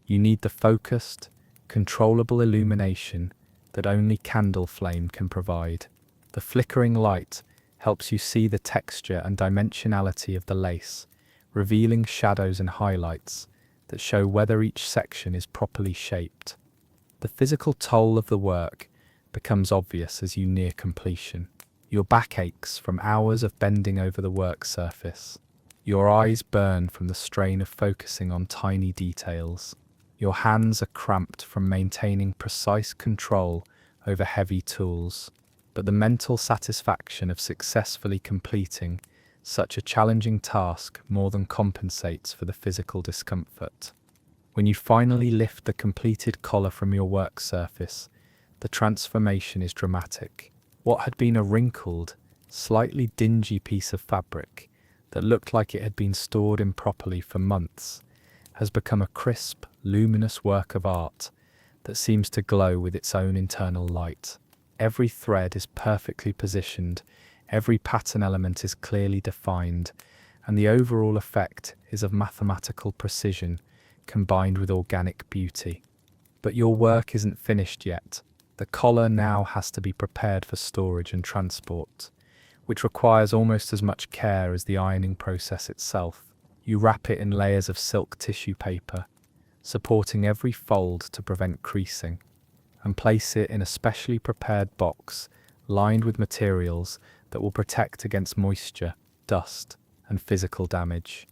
You need the focused, controllable illumination that only candle flame can provide. The flickering light helps you see the texture and dimensionality of the lace, revealing shadows and highlights that show whether each section is properly shaped. The physical toll of the work becomes obvious as you near completion. Your back aches from hours of bending over the work surface. Your eyes burn from the strain of focusing on tiny details. Your hands are cramped from maintaining precise control over heavy tools. But the mental satisfaction of successfully completing such a challenging task more than compensates for the physical discomfort. When you finally lift the completed collar from your work surface, the transformation is dramatic. What had been a wrinkled, slightly dingy piece of fabric that looked like it had been stored improperly for months has become a crisp, luminous work of art that seems to glow with its own internal light. Every thread is perfectly positioned, every pattern element is clearly defined, and the overall effect is of mathematical precision combined with organic beauty. But your work isn't finished yet. The collar now has to be prepared for storage and transport, which requires almost as much care as the ironing process itself. You wrap it in layers of silk tissue paper, supporting every fold to prevent creasing, and place it in a specially prepared box lined with materials that will protect against moisture, dust, and physical damage.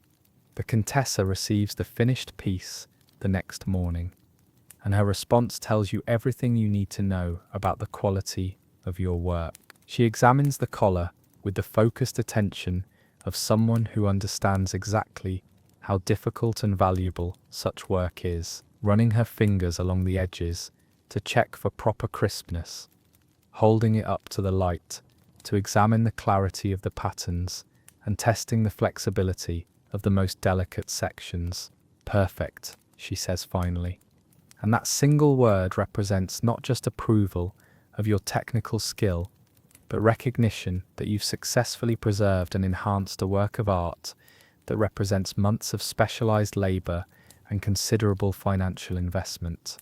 The Contessa receives the finished piece the next morning, and her response tells you everything you need to know about the quality of your work. She examines the collar with the focused attention of someone who understands exactly how difficult and valuable such work is, running her fingers along the edges to check for proper crispness, holding it up to the light to examine the clarity of the patterns, and testing the flexibility of the most delicate sections. Perfect, she says finally. And that single word represents not just approval of your technical skill, but recognition that you've successfully preserved and enhanced a work of art that represents months of specialized labor and considerable financial investment.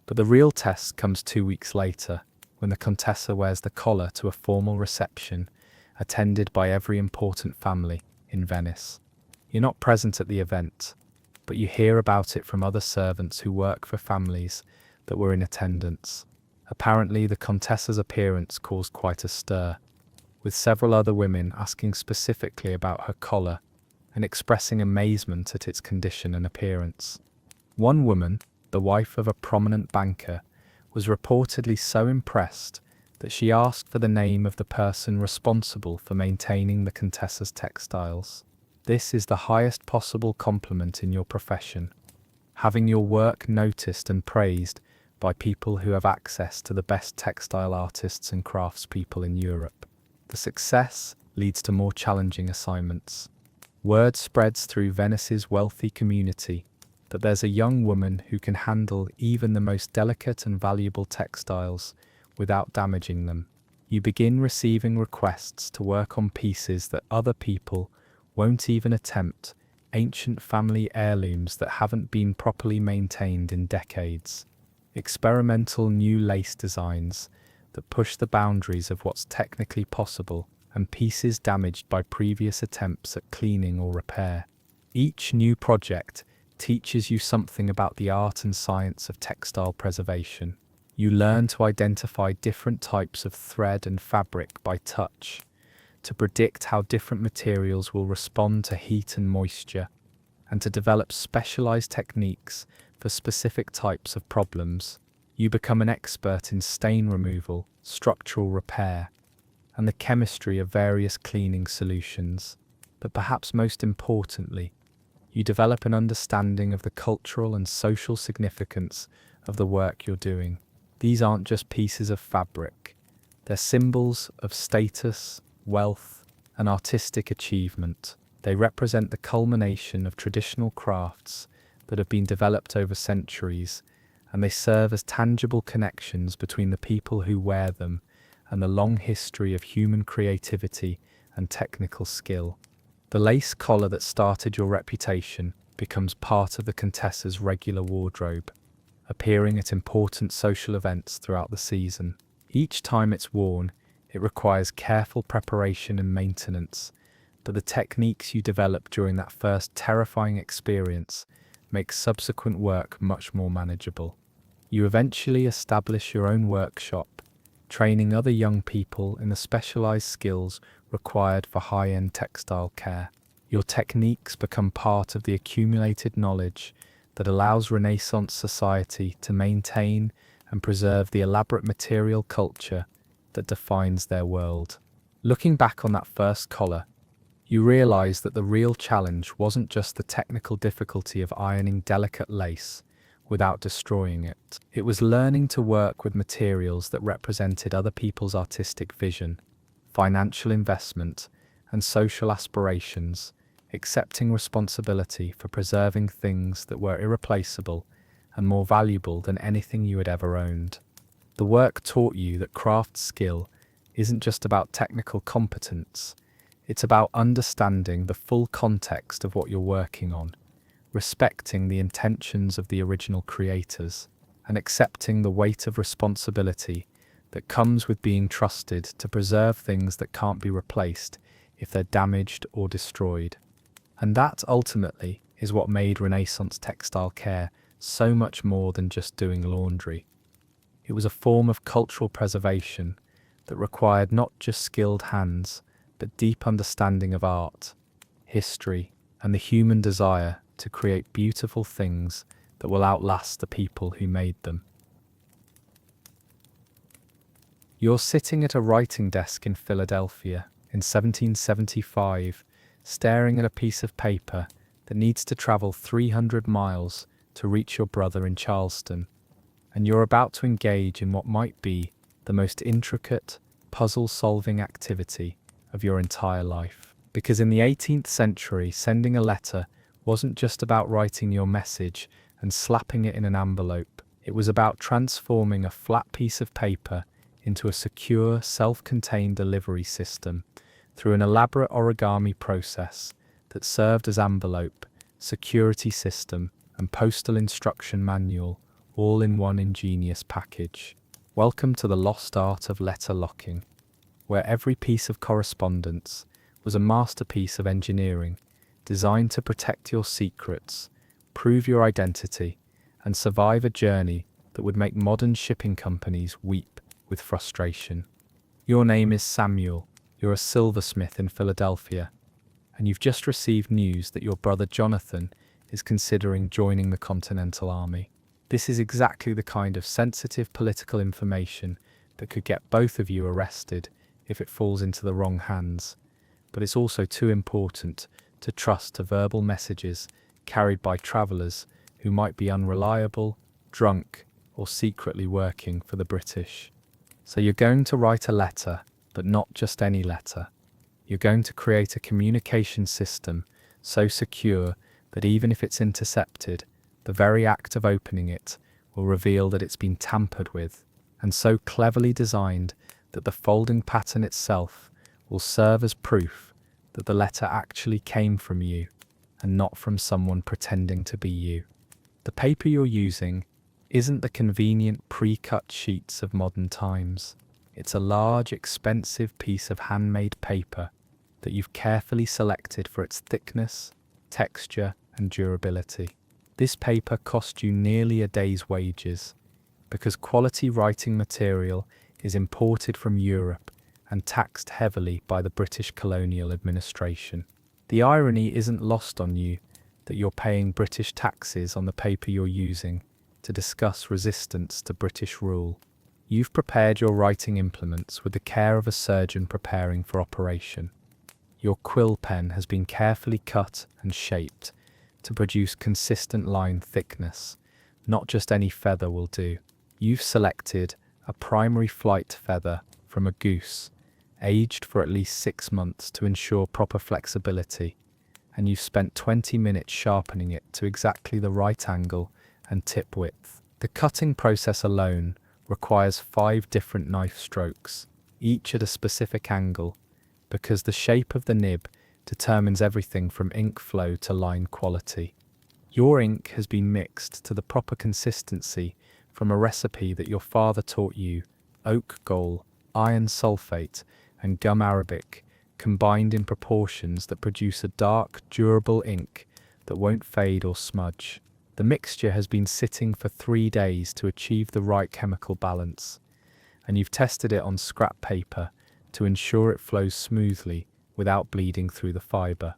But the real test comes 2 weeks later, when the Contessa wears the collar to a formal reception attended by every important family in Venice. You're not present at the event, but you hear about it from other servants who work for families that were in attendance. Apparently, the Contessa's appearance caused quite a stir, with several other women asking specifically about her collar and expressing amazement at its condition and appearance. One woman, the wife of a prominent banker, was reportedly so impressed that she asked for the name of the person responsible for maintaining the Contessa's textiles. This is the highest possible compliment in your profession, having your work noticed and praised by people who have access to the best textile artists and craftspeople in Europe. The success leads to more challenging assignments. Word spreads through Venice's wealthy community that there's a young woman who can handle even the most delicate and valuable textiles without damaging them. You begin receiving requests to work on pieces that other people won't even attempt, ancient family heirlooms that haven't been properly maintained in decades. Experimental new lace designs that push the boundaries of what's technically possible, and pieces damaged by previous attempts at cleaning or repair. Each new project teaches you something about the art and science of textile preservation. You learn to identify different types of thread and fabric by touch, to predict how different materials will respond to heat and moisture, and to develop specialized techniques for specific types of problems. You become an expert in stain removal, structural repair, and the chemistry of various cleaning solutions. But perhaps most importantly, you develop an understanding of the cultural and social significance of the work you're doing. These aren't just pieces of fabric. They're symbols of status, wealth, and artistic achievement. They represent the culmination of traditional crafts that have been developed over centuries, and they serve as tangible connections between the people who wear them and the long history of human creativity and technical skill. The lace collar that started your reputation becomes part of the Contessa's regular wardrobe, appearing at important social events throughout the season. Each time it's worn, it requires careful preparation and maintenance, but the techniques you develop during that first terrifying experience make subsequent work much more manageable. You eventually establish your own workshop, training other young people in the specialized skills required for high-end textile care. Your techniques become part of the accumulated knowledge that allows Renaissance society to maintain and preserve the elaborate material culture that defines their world. Looking back on that first collar, you realize that the real challenge wasn't just the technical difficulty of ironing delicate lace without destroying it. It was learning to work with materials that represented other people's artistic vision, financial investment, and social aspirations, accepting responsibility for preserving things that were irreplaceable and more valuable than anything you had ever owned. The work taught you that craft skill isn't just about technical competence, it's about understanding the full context of what you're working on, respecting the intentions of the original creators, and accepting the weight of responsibility that comes with being trusted to preserve things that can't be replaced if they're damaged or destroyed. And that, ultimately, is what made Renaissance textile care so much more than just doing laundry. It was a form of cultural preservation that required not just skilled hands, but deep understanding of art, history, and the human desire to create beautiful things that will outlast the people who made them. You're sitting at a writing desk in Philadelphia in 1775, staring at a piece of paper that needs to travel 300 miles to reach your brother in Charleston, and you're about to engage in what might be the most intricate, puzzle-solving activity of your entire life. Because in the 18th century, sending a letter wasn't just about writing your message and slapping it in an envelope. It was about transforming a flat piece of paper into a secure, self-contained delivery system through an elaborate origami process that served as envelope, security system, and postal instruction manual, all in one ingenious package. Welcome to the lost art of letter locking, where every piece of correspondence was a masterpiece of engineering designed to protect your secrets, prove your identity, and survive a journey that would make modern shipping companies weep with frustration. Your name is Samuel, you're a silversmith in Philadelphia, and you've just received news that your brother Jonathan is considering joining the Continental Army. This is exactly the kind of sensitive political information that could get both of you arrested if it falls into the wrong hands, but it's also too important to trust to verbal messages carried by travelers who might be unreliable, drunk, or secretly working for the British. So you're going to write a letter, but not just any letter. You're going to create a communication system so secure that even if it's intercepted, the very act of opening it will reveal that it's been tampered with, and so cleverly designed that the folding pattern itself will serve as proof that the letter actually came from you and not from someone pretending to be you. The paper you're using isn't the convenient pre-cut sheets of modern times. It's a large, expensive piece of handmade paper that you've carefully selected for its thickness, texture, and durability. This paper cost you nearly a day's wages because quality writing material is imported from Europe and taxed heavily by the British colonial administration. The irony isn't lost on you that you're paying British taxes on the paper you're using to discuss resistance to British rule. You've prepared your writing implements with the care of a surgeon preparing for operation. Your quill pen has been carefully cut and shaped to produce consistent line thickness. Not just any feather will do. You've selected a primary flight feather from a goose, aged for at least 6 months to ensure proper flexibility, and you've spent 20 minutes sharpening it to exactly the right angle and tip width. The cutting process alone requires 5 different knife strokes, each at a specific angle, because the shape of the nib determines everything from ink flow to line quality. Your ink has been mixed to the proper consistency from a recipe that your father taught you: oak gall, iron sulfate, and gum arabic combined in proportions that produce a dark, durable ink that won't fade or smudge. The mixture has been sitting for 3 days to achieve the right chemical balance, and you've tested it on scrap paper to ensure it flows smoothly without bleeding through the fibre.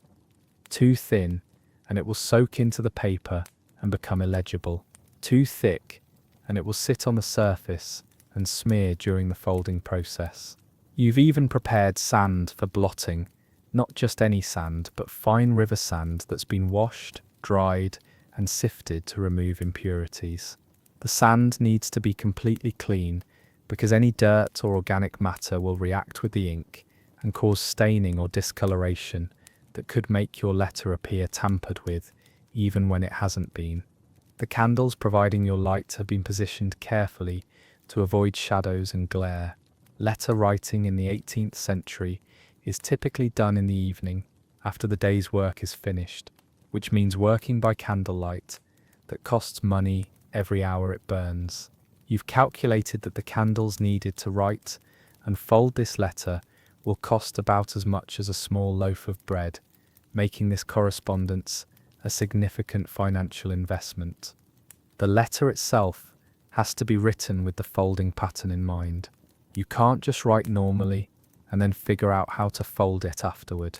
Too thin, and it will soak into the paper and become illegible. Too thick, and it will sit on the surface and smear during the folding process. You've even prepared sand for blotting, not just any sand, but fine river sand that's been washed, dried, and sifted to remove impurities. The sand needs to be completely clean because any dirt or organic matter will react with the ink and cause staining or discoloration that could make your letter appear tampered with, even when it hasn't been. The candles providing your light have been positioned carefully to avoid shadows and glare. Letter writing in the 18th century is typically done in the evening after the day's work is finished, which means working by candlelight that costs money every hour it burns. You've calculated that the candles needed to write and fold this letter will cost about as much as a small loaf of bread, making this correspondence a significant financial investment. The letter itself has to be written with the folding pattern in mind. You can't just write normally and then figure out how to fold it afterward.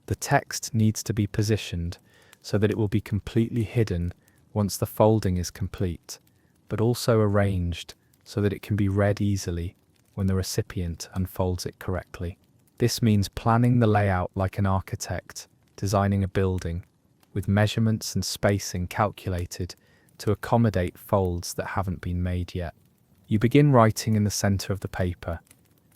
The text needs to be positioned so that it will be completely hidden once the folding is complete, but also arranged so that it can be read easily when the recipient unfolds it correctly. This means planning the layout like an architect designing a building, with measurements and spacing calculated to accommodate folds that haven't been made yet. You begin writing in the center of the paper,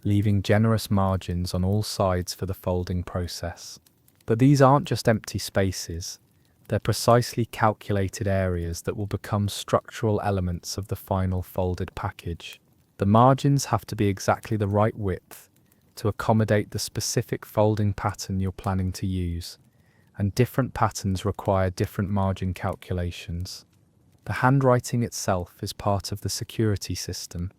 leaving generous margins on all sides for the folding process. But these aren't just empty spaces. They're precisely calculated areas that will become structural elements of the final folded package. The margins have to be exactly the right width to accommodate the specific folding pattern you're planning to use, and different patterns require different margin calculations. The handwriting itself is part of the security system,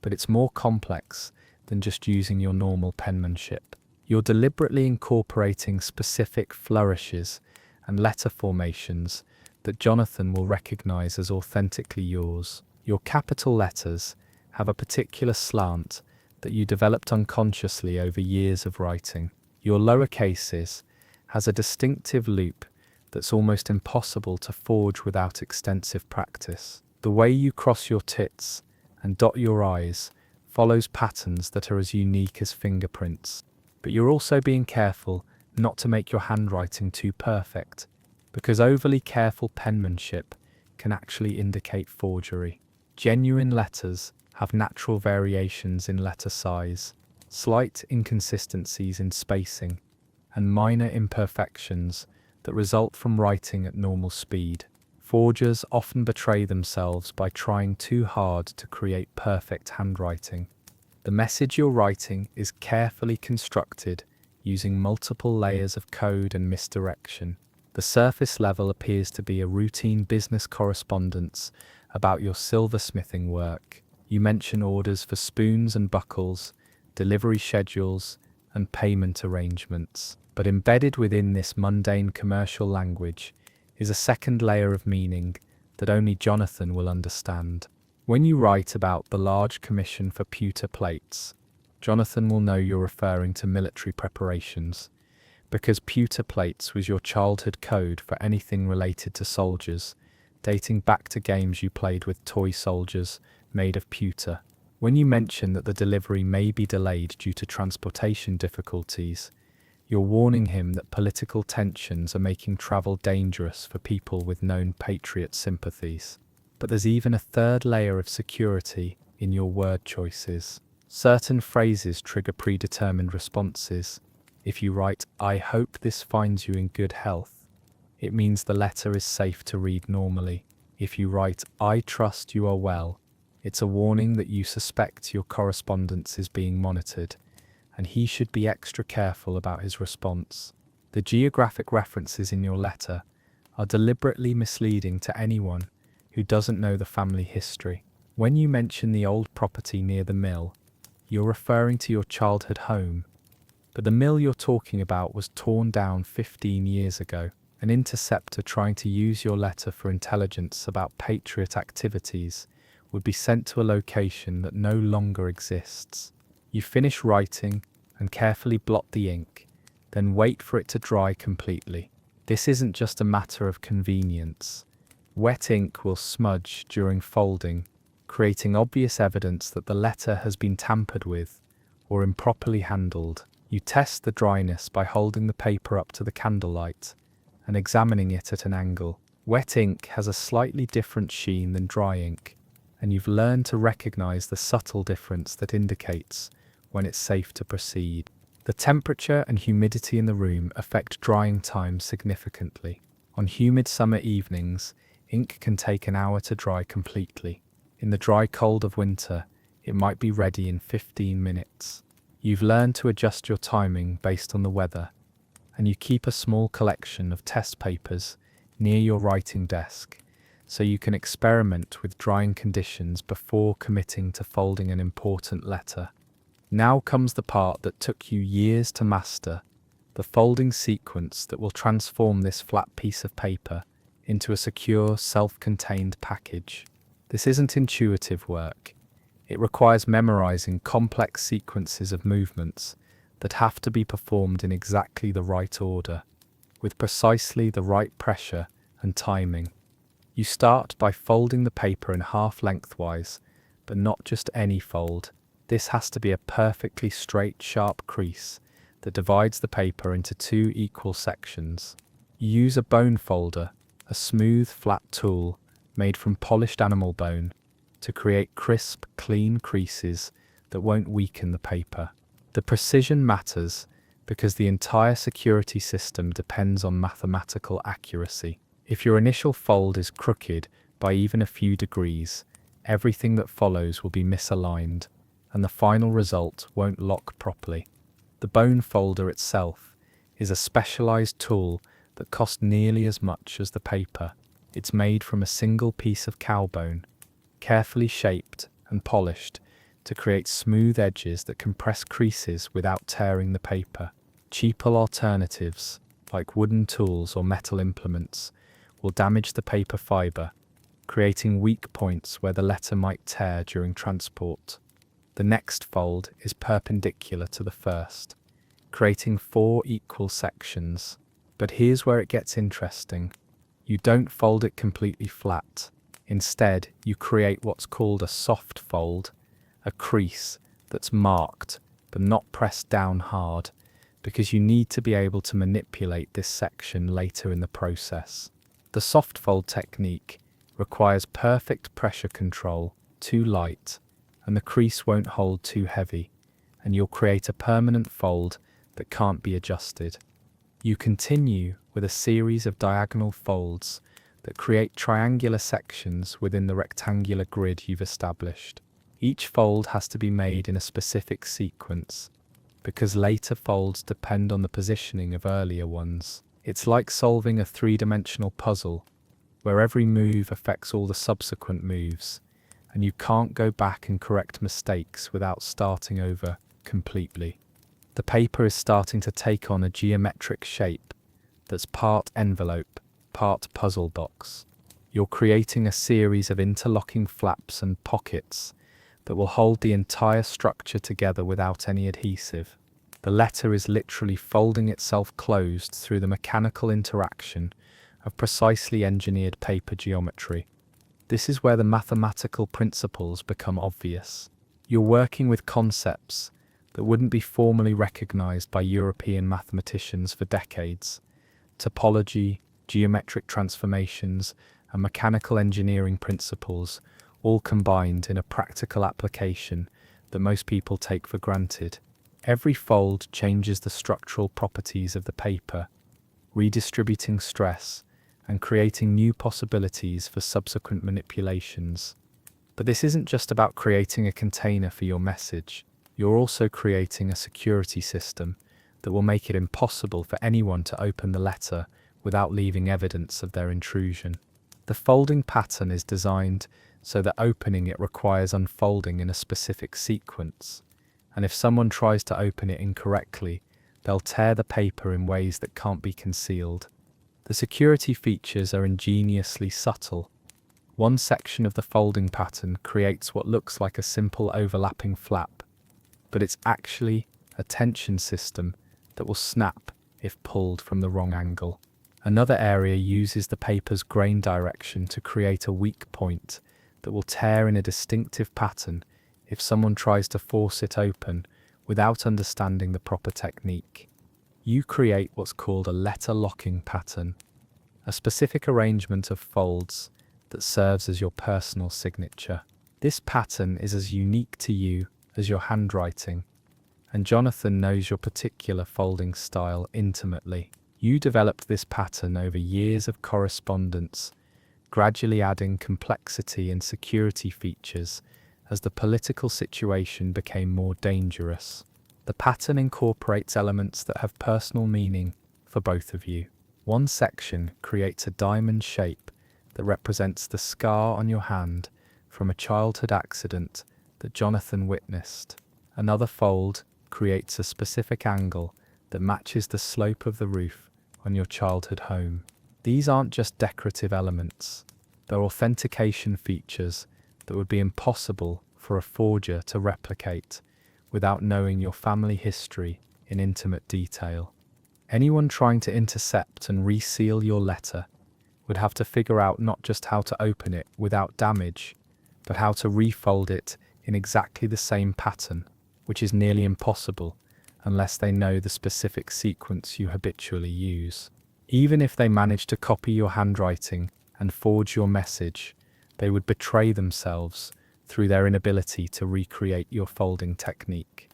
but it's more complex than just using your normal penmanship. You're deliberately incorporating specific flourishes and letter formations that Jonathan will recognize as authentically yours. Your capital letters have a particular slant that you developed unconsciously over years of writing. Your lowercases has a distinctive loop that's almost impossible to forge without extensive practice. The way you cross your tits and dot your I's follows patterns that are as unique as fingerprints. But you're also being careful not to make your handwriting too perfect, because overly careful penmanship can actually indicate forgery. Genuine letters have natural variations in letter size, slight inconsistencies in spacing, and minor imperfections that result from writing at normal speed. Forgers often betray themselves by trying too hard to create perfect handwriting. The message you're writing is carefully constructed using multiple layers of code and misdirection. The surface level appears to be a routine business correspondence about your silversmithing work. You mention orders for spoons and buckles, delivery schedules, and payment arrangements. But embedded within this mundane commercial language is a second layer of meaning that only Jonathan will understand. When you write about the large commission for pewter plates, Jonathan will know you're referring to military preparations, because pewter plates was your childhood code for anything related to soldiers, dating back to games you played with toy soldiers made of pewter. When you mention that the delivery may be delayed due to transportation difficulties, you're warning him that political tensions are making travel dangerous for people with known patriot sympathies. But there's even a third layer of security in your word choices. Certain phrases trigger predetermined responses. If you write, "I hope this finds you in good health," it means the letter is safe to read normally. If you write, "I trust you are well," it's a warning that you suspect your correspondence is being monitored, and he should be extra careful about his response. The geographic references in your letter are deliberately misleading to anyone who doesn't know the family history. When you mention the old property near the mill, you're referring to your childhood home, but the mill you're talking about was torn down 15 years ago. An interceptor trying to use your letter for intelligence about Patriot activities would be sent to a location that no longer exists. You finish writing and carefully blot the ink, then wait for it to dry completely. This isn't just a matter of convenience. Wet ink will smudge during folding, creating obvious evidence that the letter has been tampered with or improperly handled. You test the dryness by holding the paper up to the candlelight and examining it at an angle. Wet ink has a slightly different sheen than dry ink, and you've learned to recognize the subtle difference that indicates when it's safe to proceed. The temperature and humidity in the room affect drying time significantly. On humid summer evenings, ink can take an hour to dry completely. In the dry cold of winter, it might be ready in 15 minutes. You've learned to adjust your timing based on the weather, and you keep a small collection of test papers near your writing desk so you can experiment with drying conditions before committing to folding an important letter. Now comes the part that took you years to master, the folding sequence that will transform this flat piece of paper into a secure, self-contained package. This isn't intuitive work. It requires memorizing complex sequences of movements that have to be performed in exactly the right order, with precisely the right pressure and timing. You start by folding the paper in half lengthwise, but not just any fold. This has to be a perfectly straight, sharp crease that divides the paper into two equal sections. You use a bone folder, a smooth, flat tool made from polished animal bone, to create crisp, clean creases that won't weaken the paper. The precision matters because the entire security system depends on mathematical accuracy. If your initial fold is crooked by even a few degrees, everything that follows will be misaligned, and the final result won't lock properly. The bone folder itself is a specialized tool that costs nearly as much as the paper. It's made from a single piece of cow bone, carefully shaped and polished to create smooth edges that compress creases without tearing the paper. Cheaper alternatives, like wooden tools or metal implements, will damage the paper fiber, creating weak points where the letter might tear during transport. The next fold is perpendicular to the first, creating 4 equal sections. But here's where it gets interesting. You don't fold it completely flat. Instead, you create what's called a soft fold, a crease that's marked but not pressed down hard, because you need to be able to manipulate this section later in the process. The soft fold technique requires perfect pressure control, too light, and the crease won't hold too heavy, and you'll create a permanent fold that can't be adjusted. You continue with a series of diagonal folds that create triangular sections within the rectangular grid you've established. Each fold has to be made in a specific sequence, because later folds depend on the positioning of earlier ones. It's like solving a 3-dimensional puzzle, where every move affects all the subsequent moves, and you can't go back and correct mistakes without starting over completely. The paper is starting to take on a geometric shape that's part envelope, part puzzle box. You're creating a series of interlocking flaps and pockets that will hold the entire structure together without any adhesive. The letter is literally folding itself closed through the mechanical interaction of precisely engineered paper geometry. This is where the mathematical principles become obvious. You're working with concepts that wouldn't be formally recognized by European mathematicians for decades. Topology, geometric transformations, and mechanical engineering principles all combined in a practical application that most people take for granted. Every fold changes the structural properties of the paper, redistributing stress and creating new possibilities for subsequent manipulations. But this isn't just about creating a container for your message. You're also creating a security system that will make it impossible for anyone to open the letter without leaving evidence of their intrusion. The folding pattern is designed so that opening it requires unfolding in a specific sequence, and if someone tries to open it incorrectly, they'll tear the paper in ways that can't be concealed. The security features are ingeniously subtle. One section of the folding pattern creates what looks like a simple overlapping flap, but it's actually a tension system that will snap if pulled from the wrong angle. Another area uses the paper's grain direction to create a weak point that will tear in a distinctive pattern if someone tries to force it open without understanding the proper technique. You create what's called a letter locking pattern, a specific arrangement of folds that serves as your personal signature. This pattern is as unique to you as your handwriting, and Jonathan knows your particular folding style intimately. You developed this pattern over years of correspondence, gradually adding complexity and security features as the political situation became more dangerous. The pattern incorporates elements that have personal meaning for both of you. One section creates a diamond shape that represents the scar on your hand from a childhood accident that Jonathan witnessed. Another fold creates a specific angle that matches the slope of the roof on your childhood home. These aren't just decorative elements, they're authentication features that would be impossible for a forger to replicate without knowing your family history in intimate detail. Anyone trying to intercept and reseal your letter would have to figure out not just how to open it without damage, but how to refold it in exactly the same pattern, which is nearly impossible unless they know the specific sequence you habitually use. Even if they manage to copy your handwriting and forge your message, they would betray themselves through their inability to recreate your folding technique.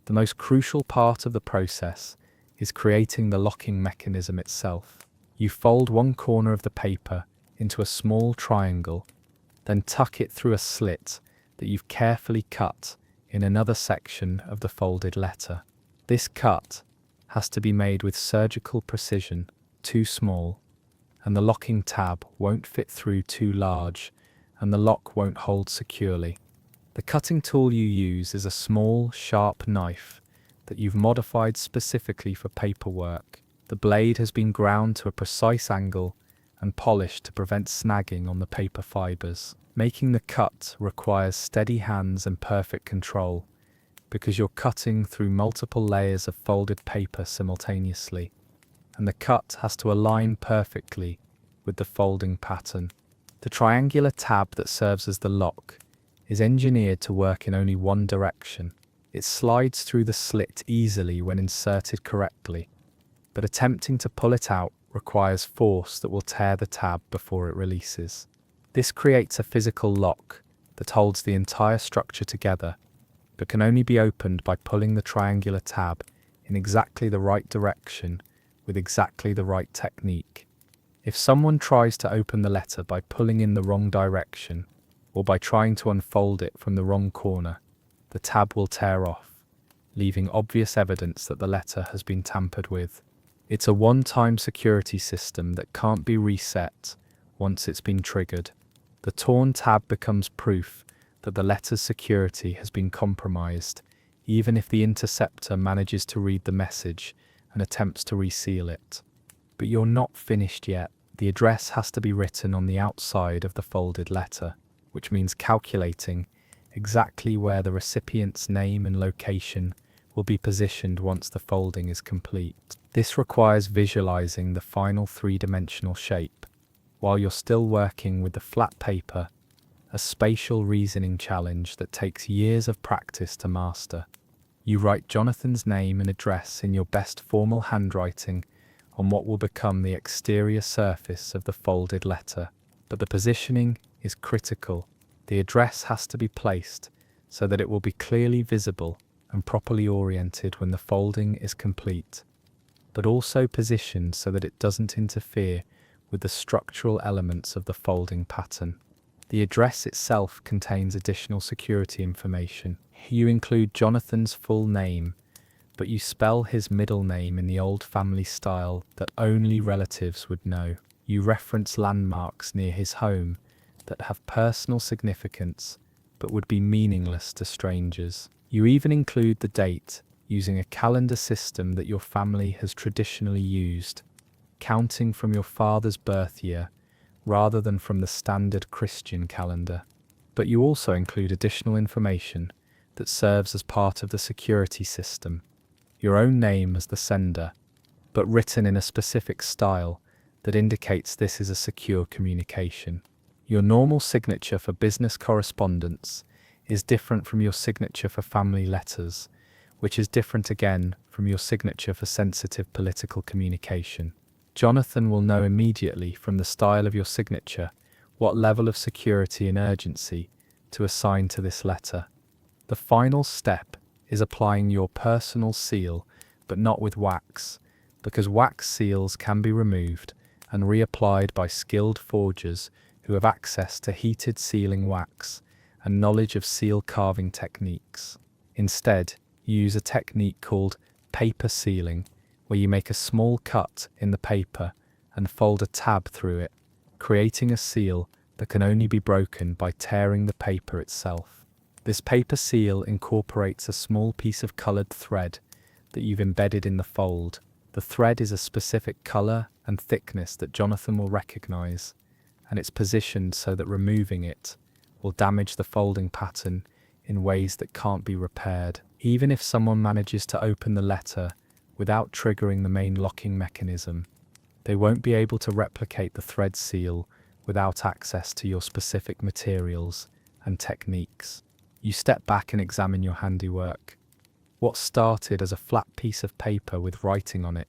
The most crucial part of the process is creating the locking mechanism itself. You fold one corner of the paper into a small triangle, then tuck it through a slit that you've carefully cut in another section of the folded letter. This cut has to be made with surgical precision, too small, and the locking tab won't fit through too large, and the lock won't hold securely. The cutting tool you use is a small, sharp knife that you've modified specifically for paperwork. The blade has been ground to a precise angle and polished to prevent snagging on the paper fibers. Making the cut requires steady hands and perfect control, because you're cutting through multiple layers of folded paper simultaneously, and the cut has to align perfectly with the folding pattern. The triangular tab that serves as the lock is engineered to work in only one direction. It slides through the slit easily when inserted correctly, but attempting to pull it out requires force that will tear the tab before it releases. This creates a physical lock that holds the entire structure together, but can only be opened by pulling the triangular tab in exactly the right direction with exactly the right technique. If someone tries to open the letter by pulling in the wrong direction, or by trying to unfold it from the wrong corner, the tab will tear off, leaving obvious evidence that the letter has been tampered with. It's a one-time security system that can't be reset once it's been triggered. The torn tab becomes proof that the letter's security has been compromised, even if the interceptor manages to read the message and attempts to reseal it. But you're not finished yet. The address has to be written on the outside of the folded letter, which means calculating exactly where the recipient's name and location will be positioned once the folding is complete. This requires visualizing the final three-dimensional shape, while you're still working with the flat paper, a spatial reasoning challenge that takes years of practice to master. You write Jonathan's name and address in your best formal handwriting on what will become the exterior surface of the folded letter, but the positioning is critical. The address has to be placed so that it will be clearly visible and properly oriented when the folding is complete, but also positioned so that it doesn't interfere with the structural elements of the folding pattern. The address itself contains additional security information. You include Jonathan's full name, but you spell his middle name in the old family style that only relatives would know. You reference landmarks near his home that have personal significance but would be meaningless to strangers. You even include the date, using a calendar system that your family has traditionally used, counting from your father's birth year rather than from the standard Christian calendar. But you also include additional information that serves as part of the security system. Your own name as the sender, but written in a specific style that indicates this is a secure communication. Your normal signature for business correspondence is different from your signature for family letters, which is different again from your signature for sensitive political communication. Jonathan will know immediately from the style of your signature what level of security and urgency to assign to this letter. The final step is applying your personal seal, but not with wax, because wax seals can be removed and reapplied by skilled forgers who have access to heated sealing wax and knowledge of seal carving techniques. Instead, you use a technique called paper sealing, where you make a small cut in the paper and fold a tab through it, creating a seal that can only be broken by tearing the paper itself. This paper seal incorporates a small piece of colored thread that you've embedded in the fold. The thread is a specific color and thickness that Jonathan will recognize, and it's positioned so that removing it will damage the folding pattern in ways that can't be repaired. Even if someone manages to open the letter without triggering the main locking mechanism, they won't be able to replicate the thread seal without access to your specific materials and techniques. You step back and examine your handiwork. What started as a flat piece of paper with writing on it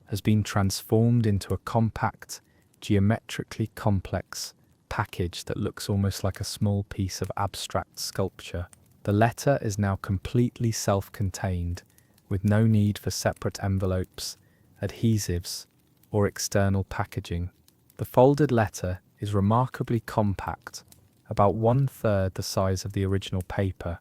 has been transformed into a compact, geometrically complex package that looks almost like a small piece of abstract sculpture. The letter is now completely self-contained, with no need for separate envelopes, adhesives, or external packaging. The folded letter is remarkably compact, about 1/3 the size of the original paper,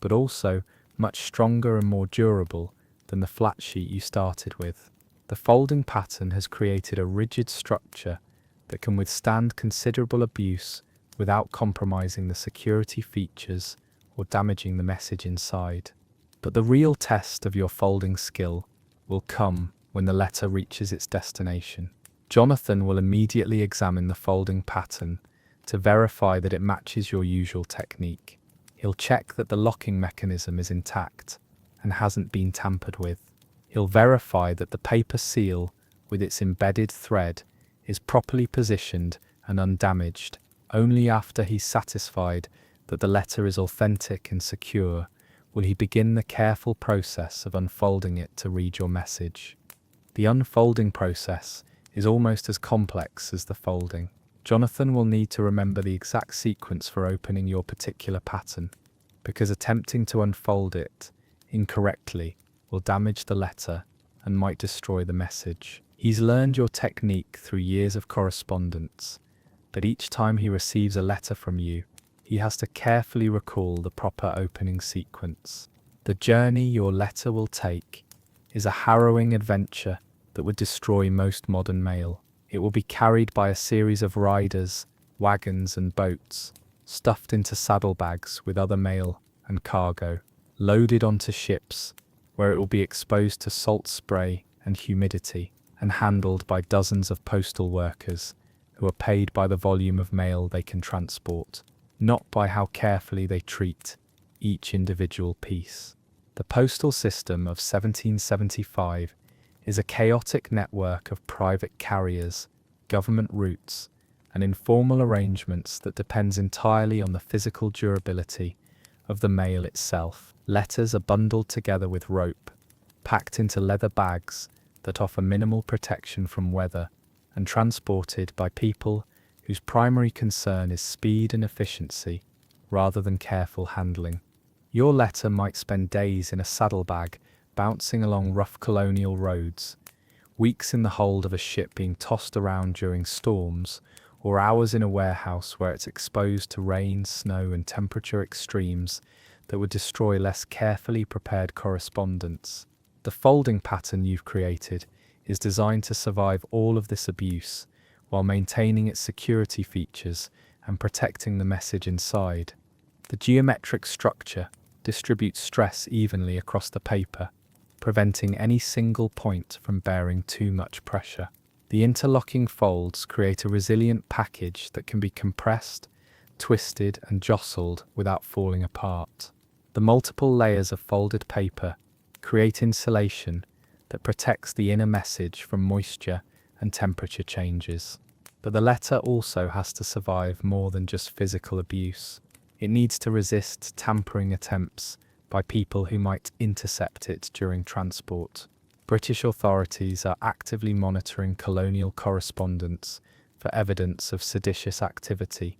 but also much stronger and more durable than the flat sheet you started with. The folding pattern has created a rigid structure that can withstand considerable abuse without compromising the security features or damaging the message inside. But the real test of your folding skill will come when the letter reaches its destination. Jonathan will immediately examine the folding pattern to verify that it matches your usual technique. He'll check that the locking mechanism is intact and hasn't been tampered with. He'll verify that the paper seal with its embedded thread is properly positioned and undamaged. Only after he's satisfied that the letter is authentic and secure will he begin the careful process of unfolding it to read your message. The unfolding process is almost as complex as the folding. Jonathan will need to remember the exact sequence for opening your particular pattern, because attempting to unfold it incorrectly will damage the letter and might destroy the message. He's learned your technique through years of correspondence, but each time he receives a letter from you, he has to carefully recall the proper opening sequence. The journey your letter will take is a harrowing adventure that would destroy most modern mail. It will be carried by a series of riders, wagons and boats, stuffed into saddlebags with other mail and cargo, loaded onto ships, where it will be exposed to salt spray and humidity, and handled by dozens of postal workers who are paid by the volume of mail they can transport, not by how carefully they treat each individual piece. The postal system of 1775 is a chaotic network of private carriers, government routes, and informal arrangements that depends entirely on the physical durability of the mail itself. Letters are bundled together with rope, packed into leather bags that offer minimal protection from weather, and transported by people whose primary concern is speed and efficiency rather than careful handling. Your letter might spend days in a saddlebag bouncing along rough colonial roads, weeks in the hold of a ship being tossed around during storms, or hours in a warehouse where it's exposed to rain, snow, and temperature extremes that would destroy less carefully prepared correspondence. The folding pattern you've created is designed to survive all of this abuse while maintaining its security features and protecting the message inside. The geometric structure distributes stress evenly across the paper, preventing any single point from bearing too much pressure. The interlocking folds create a resilient package that can be compressed, twisted, and jostled without falling apart. The multiple layers of folded paper create insulation that protects the inner message from moisture and temperature changes. But the letter also has to survive more than just physical abuse. It needs to resist tampering attempts by people who might intercept it during transport. British authorities are actively monitoring colonial correspondence for evidence of seditious activity,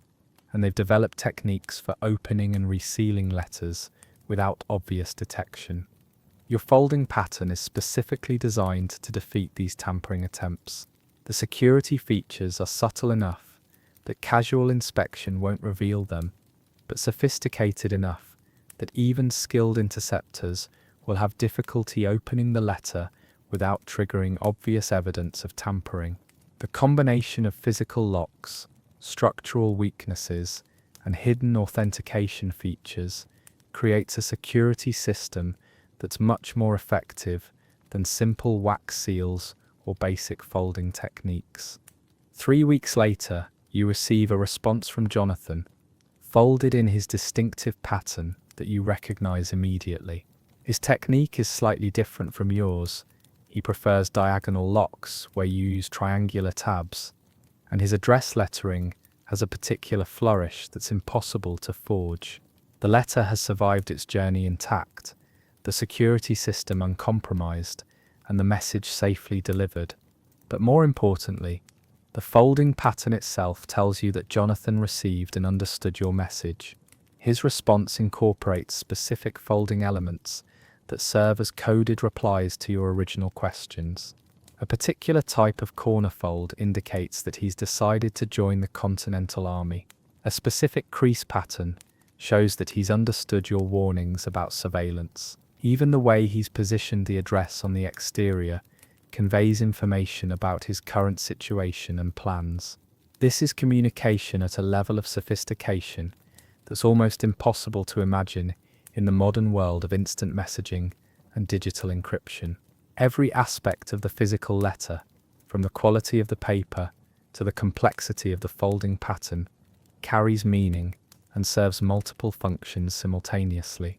and they've developed techniques for opening and resealing letters without obvious detection. Your folding pattern is specifically designed to defeat these tampering attempts. The security features are subtle enough that casual inspection won't reveal them, but sophisticated enough that even skilled interceptors will have difficulty opening the letter without triggering obvious evidence of tampering. The combination of physical locks, structural weaknesses, and hidden authentication features creates a security system that's much more effective than simple wax seals or basic folding techniques. 3 weeks later, you receive a response from Jonathan, folded in his distinctive pattern that you recognize immediately. His technique is slightly different from yours. He prefers diagonal locks where you use triangular tabs, and his address lettering has a particular flourish that's impossible to forge. The letter has survived its journey intact, the security system uncompromised, and the message safely delivered. But more importantly, the folding pattern itself tells you that Jonathan received and understood your message. His response incorporates specific folding elements that serve as coded replies to your original questions. A particular type of corner fold indicates that he's decided to join the Continental Army. A specific crease pattern shows that he's understood your warnings about surveillance. Even the way he's positioned the address on the exterior conveys information about his current situation and plans. This is communication at a level of sophistication that's almost impossible to imagine in the modern world of instant messaging and digital encryption. Every aspect of the physical letter, from the quality of the paper to the complexity of the folding pattern, carries meaning and serves multiple functions simultaneously.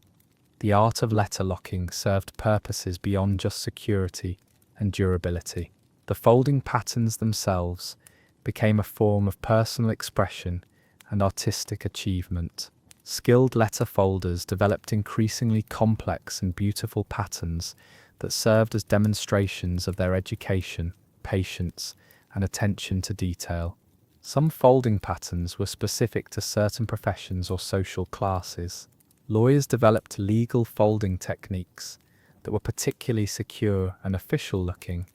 The art of letter locking served purposes beyond just security and durability. The folding patterns themselves became a form of personal expression and artistic achievement. Skilled letter folders developed increasingly complex and beautiful patterns that served as demonstrations of their education, patience, and attention to detail. Some folding patterns were specific to certain professions or social classes. Lawyers developed legal folding techniques that were particularly secure and official-looking,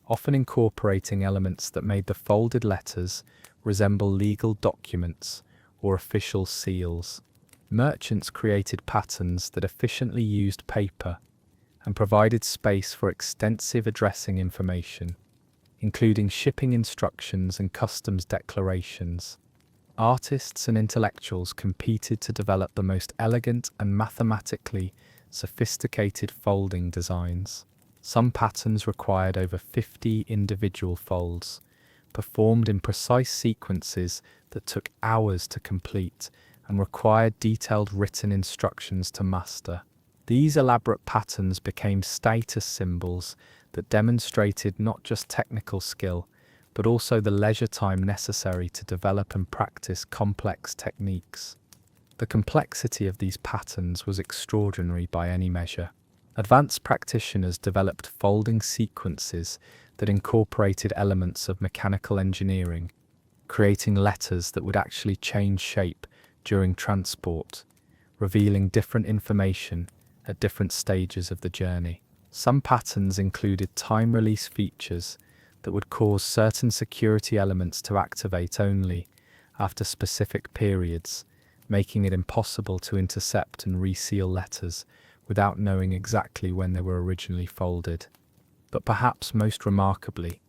often incorporating elements that made the folded letters resemble legal documents or official seals. Merchants created patterns that efficiently used paper and provided space for extensive addressing information, including shipping instructions and customs declarations. Artists and intellectuals competed to develop the most elegant and mathematically sophisticated folding designs. Some patterns required over 50 individual folds, performed in precise sequences that took hours to complete and required detailed written instructions to master. These elaborate patterns became status symbols that demonstrated not just technical skill, but also the leisure time necessary to develop and practice complex techniques. The complexity of these patterns was extraordinary by any measure. Advanced practitioners developed folding sequences that incorporated elements of mechanical engineering, creating letters that would actually change shape during transport, revealing different information at different stages of the journey. Some patterns included time-release features that would cause certain security elements to activate only after specific periods, making it impossible to intercept and reseal letters without knowing exactly when they were originally folded. But perhaps most remarkably,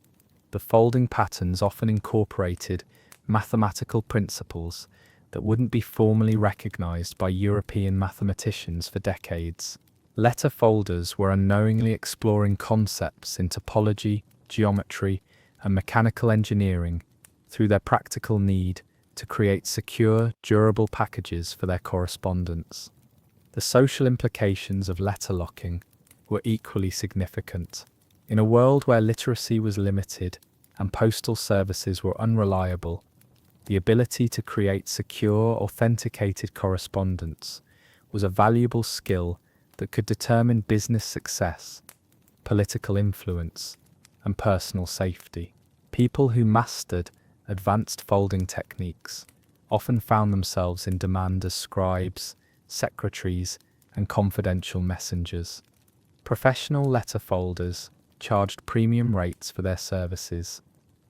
the folding patterns often incorporated mathematical principles that wouldn't be formally recognized by European mathematicians for decades. Letter folders were unknowingly exploring concepts in topology, geometry, and mechanical engineering through their practical need to create secure, durable packages for their correspondence. The social implications of letter locking were equally significant. In a world where literacy was limited and postal services were unreliable, the ability to create secure, authenticated correspondence was a valuable skill that could determine business success, political influence, and personal safety. People who mastered advanced folding techniques often found themselves in demand as scribes, secretaries, and confidential messengers. Professional letter folders charged premium rates for their services,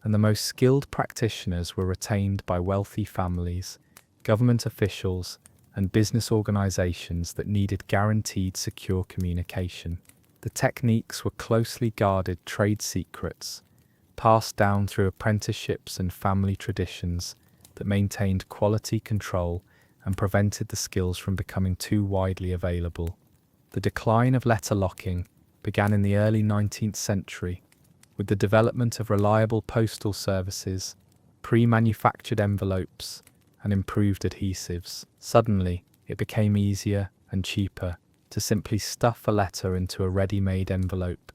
and the most skilled practitioners were retained by wealthy families, government officials, and business organizations that needed guaranteed secure communication. The techniques were closely guarded trade secrets, passed down through apprenticeships and family traditions that maintained quality control and prevented the skills from becoming too widely available. The decline of letter locking began in the early 19th century with the development of reliable postal services, pre-manufactured envelopes, and improved adhesives. Suddenly, it became easier and cheaper to simply stuff a letter into a ready-made envelope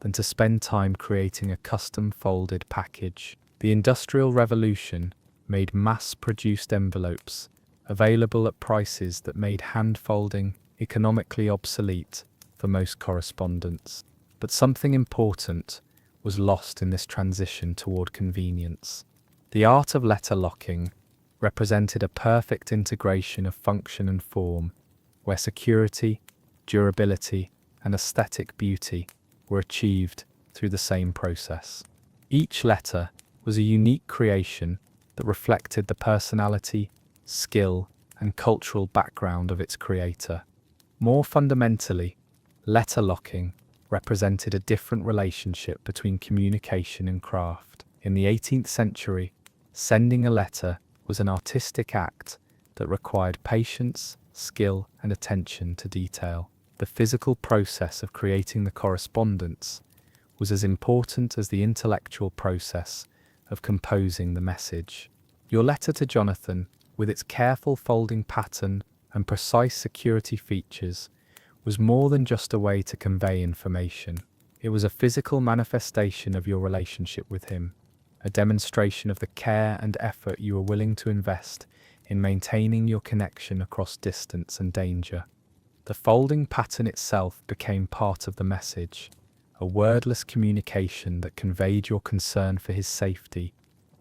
than to spend time creating a custom-folded package. The Industrial Revolution made mass-produced envelopes available at prices that made hand-folding economically obsolete for most correspondents. But something important was lost in this transition toward convenience. The art of letter locking represented a perfect integration of function and form, where security, durability, and aesthetic beauty were achieved through the same process. Each letter was a unique creation that reflected the personality, skill, and cultural background of its creator. More fundamentally, letter locking represented a different relationship between communication and craft. In the 18th century, sending a letter was an artistic act that required patience, skill, and attention to detail. The physical process of creating the correspondence was as important as the intellectual process of composing the message. Your letter to Jonathan, with its careful folding pattern and precise security features, was more than just a way to convey information. It was a physical manifestation of your relationship with him, a demonstration of the care and effort you were willing to invest in maintaining your connection across distance and danger. The folding pattern itself became part of the message, a wordless communication that conveyed your concern for his safety,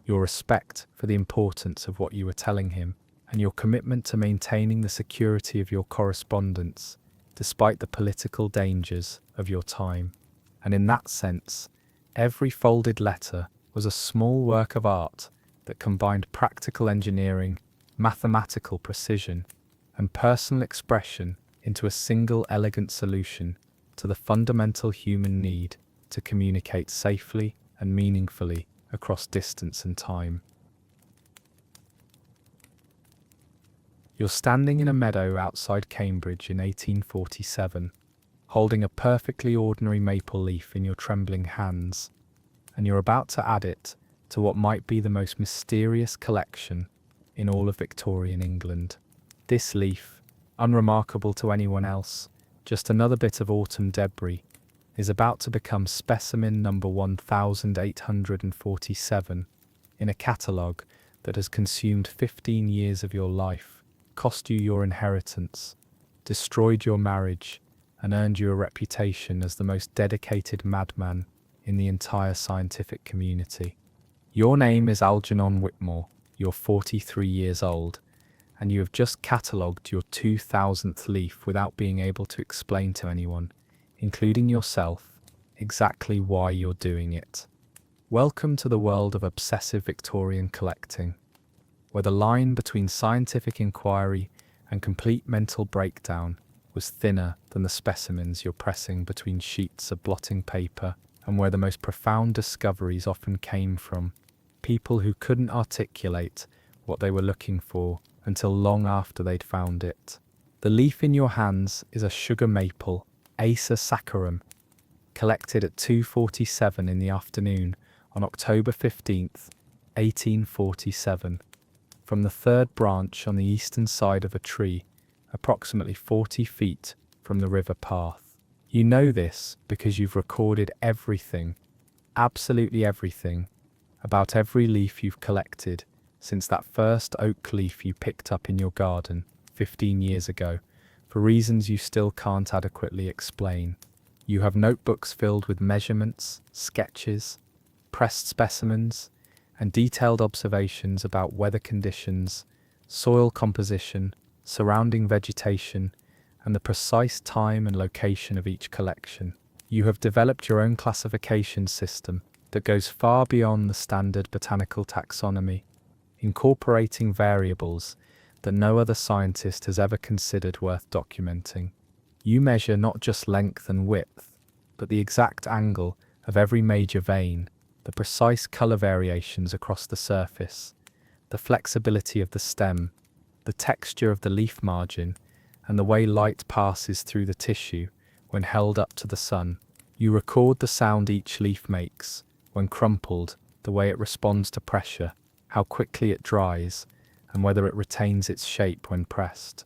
your respect for the importance of what you were telling him, and your commitment to maintaining the security of your correspondence, despite the political dangers of your time. And in that sense, every folded letter was a small work of art that combined practical engineering, mathematical precision, and personal expression into a single elegant solution to the fundamental human need to communicate safely and meaningfully across distance and time. You're standing in a meadow outside Cambridge in 1847, holding a perfectly ordinary maple leaf in your trembling hands, and you're about to add it to what might be the most mysterious collection in all of Victorian England. This leaf, unremarkable to anyone else, just another bit of autumn debris, is about to become specimen number 1847 in a catalogue that has consumed 15 years of your life, cost you your inheritance, destroyed your marriage, and earned you a reputation as the most dedicated madman in the entire scientific community. Your name is Algernon Whitmore, you're 43 years old, and you have just catalogued your 2000th leaf without being able to explain to anyone, including yourself, exactly why you're doing it. Welcome to the world of obsessive Victorian collecting. where the line between scientific inquiry and complete mental breakdown was thinner than the specimens you're pressing between sheets of blotting paper, and where the most profound discoveries often came from people who couldn't articulate what they were looking for until long after they'd found it. The leaf in your hands is a sugar maple, Acer saccharum, collected at 2:47 in the afternoon on October 15th, 1847, from the third branch on the eastern side of a tree, approximately 40 feet from the river path. You know this because you've recorded everything, absolutely everything, about every leaf you've collected since that first oak leaf you picked up in your garden 15 years ago, for reasons you still can't adequately explain. You have notebooks filled with measurements, sketches, pressed specimens, and detailed observations about weather conditions, soil composition, surrounding vegetation, and the precise time and location of each collection. You have developed your own classification system that goes far beyond the standard botanical taxonomy, incorporating variables that no other scientist has ever considered worth documenting. You measure not just length and width, but the exact angle of every major vein, the precise color variations across the surface, the flexibility of the stem, the texture of the leaf margin, and the way light passes through the tissue when held up to the sun. You record the sound each leaf makes when crumpled, the way it responds to pressure, how quickly it dries, and whether it retains its shape when pressed.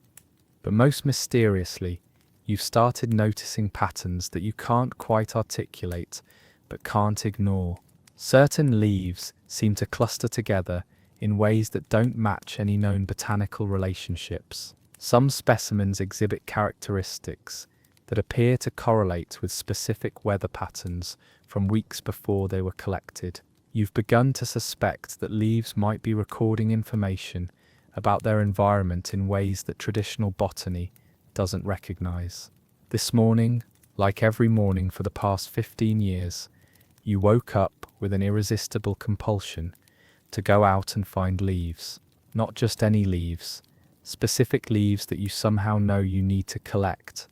But most mysteriously, you've started noticing patterns that you can't quite articulate, but can't ignore. Certain leaves seem to cluster together in ways that don't match any known botanical relationships. Some specimens exhibit characteristics that appear to correlate with specific weather patterns from weeks before they were collected. You've begun to suspect that leaves might be recording information about their environment in ways that traditional botany doesn't recognize. This morning, like every morning for the past 15 years, you woke up with an irresistible compulsion to go out and find leaves. Not just any leaves, specific leaves that you somehow know you need to collect,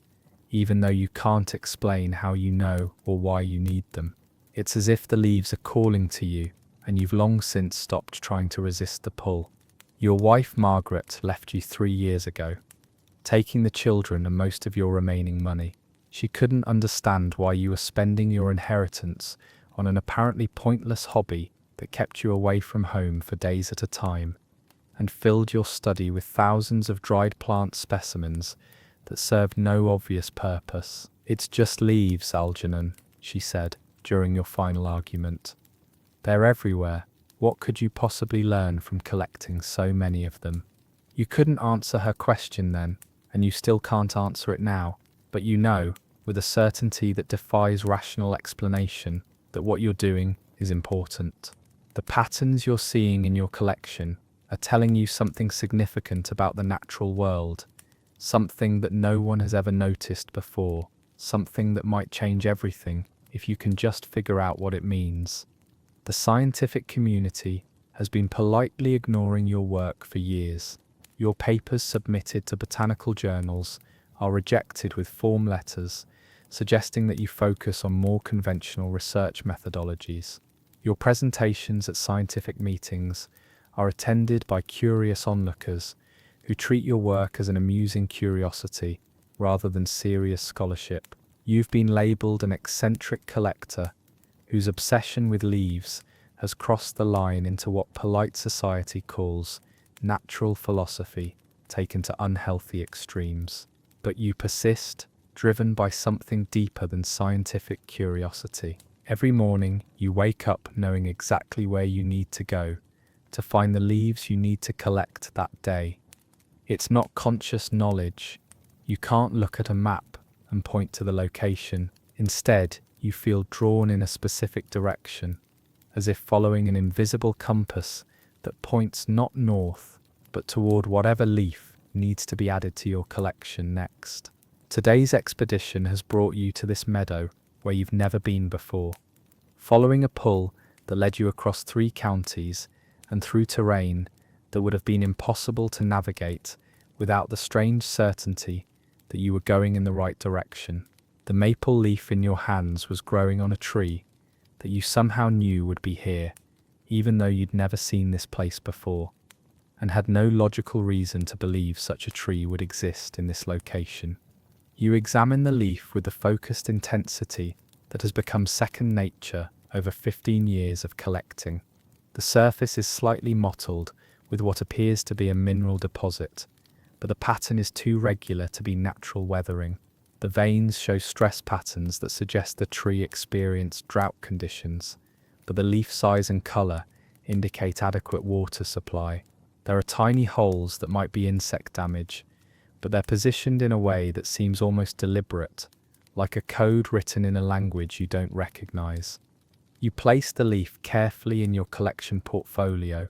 even though you can't explain how you know or why you need them. It's as if the leaves are calling to you, and you've long since stopped trying to resist the pull. Your wife Margaret left you 3 years ago, taking the children and most of your remaining money. She couldn't understand why you were spending your inheritance on an apparently pointless hobby that kept you away from home for days at a time, and filled your study with thousands of dried plant specimens that served no obvious purpose. "It's just leaves, Algernon," she said during your final argument. "They're everywhere. What could you possibly learn from collecting so many of them?" You couldn't answer her question then, and you still can't answer it now, but you know, with a certainty that defies rational explanation, that what you're doing is important. The patterns you're seeing in your collection are telling you something significant about the natural world, something that no one has ever noticed before, something that might change everything if you can just figure out what it means. The scientific community has been politely ignoring your work for years. Your papers submitted to botanical journals are rejected with form letters, suggesting that you focus on more conventional research methodologies. Your presentations at scientific meetings are attended by curious onlookers who treat your work as an amusing curiosity rather than serious scholarship. You've been labelled an eccentric collector whose obsession with leaves has crossed the line into what polite society calls natural philosophy, taken to unhealthy extremes. But you persist, driven by something deeper than scientific curiosity. Every morning, you wake up knowing exactly where you need to go to find the leaves you need to collect that day. It's not conscious knowledge. You can't look at a map and point to the location. Instead, you feel drawn in a specific direction, as if following an invisible compass that points not north, but toward whatever leaf needs to be added to your collection next. Today's expedition has brought you to this meadow where you've never been before. Following a pull that led you across 3 counties and through terrain that would have been impossible to navigate without the strange certainty that you were going in the right direction. The maple leaf in your hands was growing on a tree that you somehow knew would be here, even though you'd never seen this place before, and had no logical reason to believe such a tree would exist in this location. You examine the leaf with the focused intensity that has become second nature over 15 years of collecting. The surface is slightly mottled with what appears to be a mineral deposit, but the pattern is too regular to be natural weathering. The veins show stress patterns that suggest the tree experienced drought conditions, but the leaf size and colour indicate adequate water supply. There are tiny holes that might be insect damage, but they're positioned in a way that seems almost deliberate, like a code written in a language you don't recognise. You place the leaf carefully in your collection portfolio,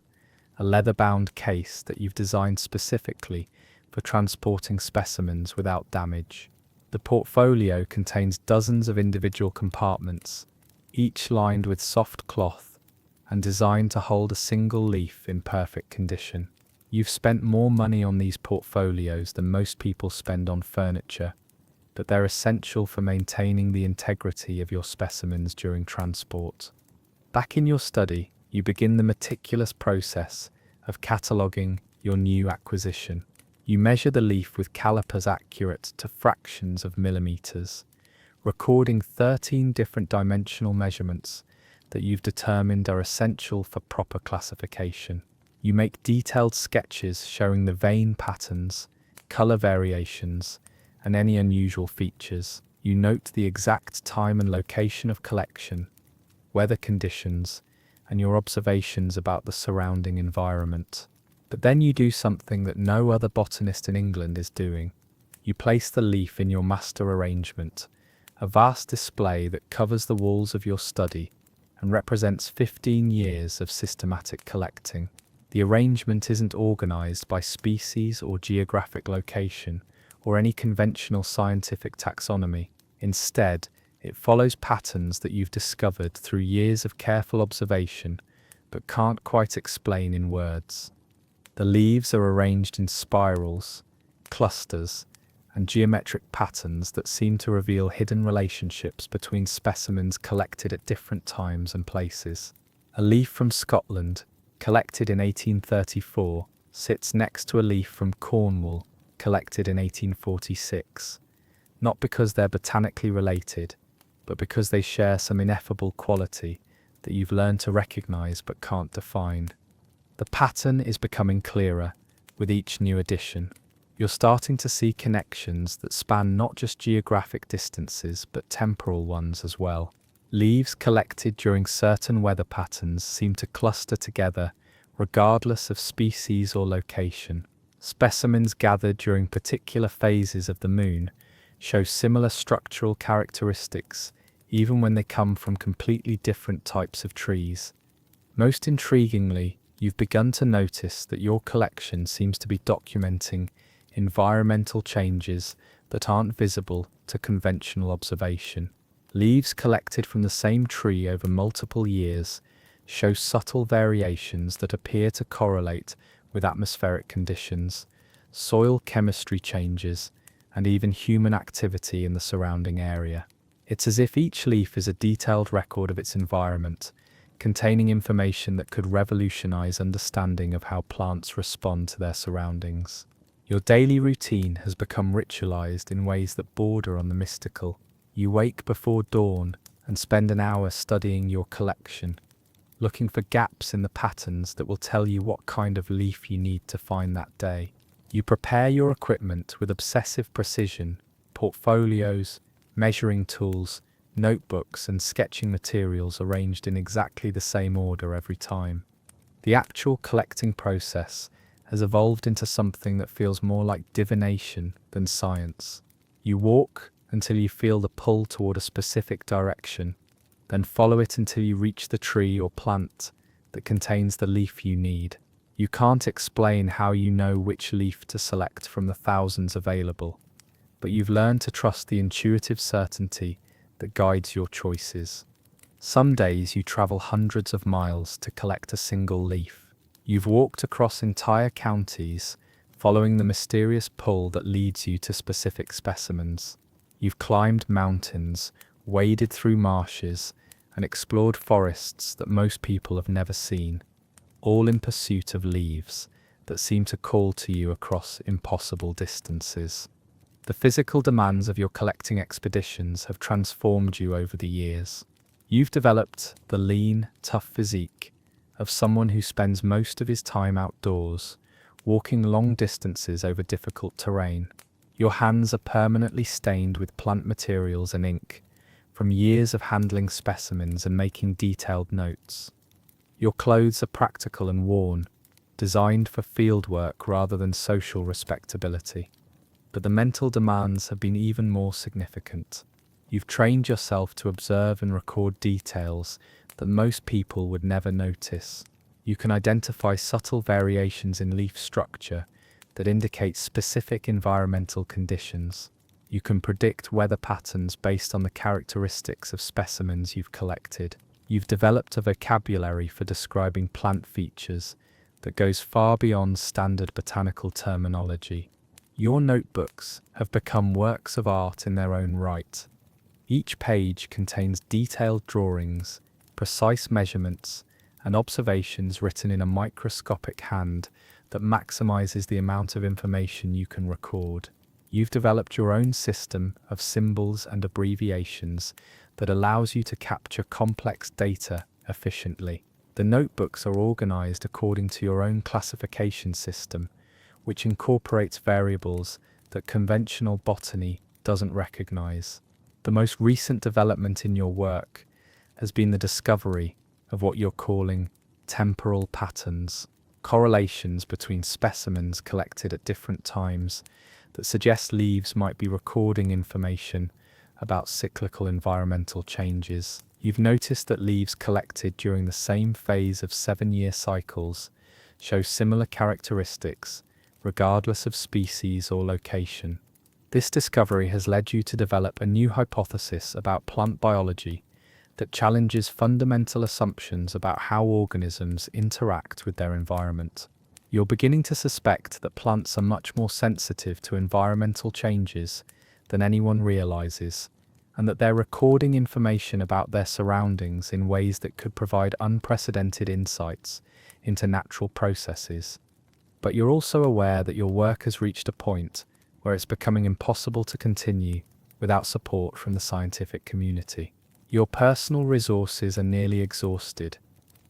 a leather-bound case that you've designed specifically for transporting specimens without damage. The portfolio contains dozens of individual compartments, each lined with soft cloth and designed to hold a single leaf in perfect condition. You've spent more money on these portfolios than most people spend on furniture, but they're essential for maintaining the integrity of your specimens during transport. Back in your study, you begin the meticulous process of cataloguing your new acquisition. You measure the leaf with calipers accurate to fractions of millimeters, recording 13 different dimensional measurements that you've determined are essential for proper classification. You make detailed sketches showing the vein patterns, color variations, and any unusual features. You note the exact time and location of collection, weather conditions, and your observations about the surrounding environment. But then you do something that no other botanist in England is doing. You place the leaf in your master arrangement, a vast display that covers the walls of your study and represents 15 years of systematic collecting. The arrangement isn't organized by species or geographic location or any conventional scientific taxonomy. Instead, it follows patterns that you've discovered through years of careful observation but can't quite explain in words. The leaves are arranged in spirals, clusters, and geometric patterns that seem to reveal hidden relationships between specimens collected at different times and places. A leaf from Scotland, collected in 1834, sits next to a leaf from Cornwall, collected in 1846, not because they're botanically related, but because they share some ineffable quality that you've learned to recognize but can't define. The pattern is becoming clearer with each new addition. You're starting to see connections that span not just geographic distances but temporal ones as well. Leaves collected during certain weather patterns seem to cluster together regardless of species or location. Specimens gathered during particular phases of the moon show similar structural characteristics even when they come from completely different types of trees. Most intriguingly, you've begun to notice that your collection seems to be documenting environmental changes that aren't visible to conventional observation. Leaves collected from the same tree over multiple years show subtle variations that appear to correlate with atmospheric conditions, soil chemistry changes, and even human activity in the surrounding area. It's as if each leaf is a detailed record of its environment, containing information that could revolutionize understanding of how plants respond to their surroundings. Your daily routine has become ritualized in ways that border on the mystical. You wake before dawn and spend an hour studying your collection, looking for gaps in the patterns that will tell you what kind of leaf you need to find that day. You prepare your equipment with obsessive precision, portfolios, measuring tools, notebooks and sketching materials arranged in exactly the same order every time. The actual collecting process has evolved into something that feels more like divination than science. You walk until you feel the pull toward a specific direction, then follow it until you reach the tree or plant that contains the leaf you need. You can't explain how you know which leaf to select from the thousands available, but you've learned to trust the intuitive certainty that guides your choices. Some days you travel hundreds of miles to collect a single leaf. You've walked across entire counties, following the mysterious pull that leads you to specific specimens. You've climbed mountains, waded through marshes, and explored forests that most people have never seen, all in pursuit of leaves that seem to call to you across impossible distances. The physical demands of your collecting expeditions have transformed you over the years. You've developed the lean, tough physique of someone who spends most of his time outdoors, walking long distances over difficult terrain. Your hands are permanently stained with plant materials and ink, from years of handling specimens and making detailed notes. Your clothes are practical and worn, designed for field work rather than social respectability. But the mental demands have been even more significant. You've trained yourself to observe and record details that most people would never notice. You can identify subtle variations in leaf structure that indicate specific environmental conditions. You can predict weather patterns based on the characteristics of specimens you've collected. You've developed a vocabulary for describing plant features that goes far beyond standard botanical terminology. Your notebooks have become works of art in their own right. Each page contains detailed drawings, precise measurements, and observations written in a microscopic hand that maximizes the amount of information you can record. You've developed your own system of symbols and abbreviations that allows you to capture complex data efficiently. The notebooks are organized according to your own classification system, which incorporates variables that conventional botany doesn't recognize. The most recent development in your work has been the discovery of what you're calling temporal patterns, correlations between specimens collected at different times that suggest leaves might be recording information about cyclical environmental changes. You've noticed that leaves collected during the same phase of 7-year cycles show similar characteristics, regardless of species or location. This discovery has led you to develop a new hypothesis about plant biology that challenges fundamental assumptions about how organisms interact with their environment. You're beginning to suspect that plants are much more sensitive to environmental changes than anyone realizes, and that they're recording information about their surroundings in ways that could provide unprecedented insights into natural processes. But you're also aware that your work has reached a point where it's becoming impossible to continue without support from the scientific community. Your personal resources are nearly exhausted,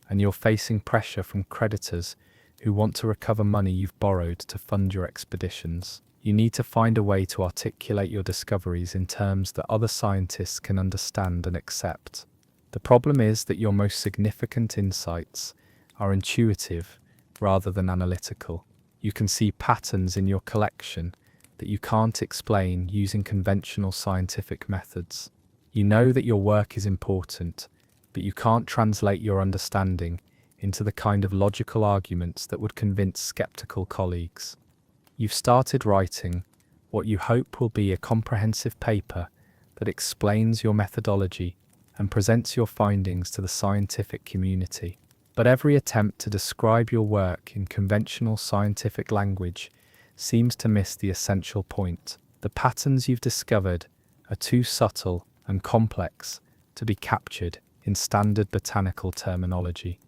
and you're facing pressure from creditors who want to recover money you've borrowed to fund your expeditions. You need to find a way to articulate your discoveries in terms that other scientists can understand and accept. The problem is that your most significant insights are intuitive rather than analytical. You can see patterns in your collection that you can't explain using conventional scientific methods. You know that your work is important, but you can't translate your understanding into the kind of logical arguments that would convince skeptical colleagues. You've started writing what you hope will be a comprehensive paper that explains your methodology and presents your findings to the scientific community. But every attempt to describe your work in conventional scientific language seems to miss the essential point. The patterns you've discovered are too subtle and complex to be captured in standard botanical terminology.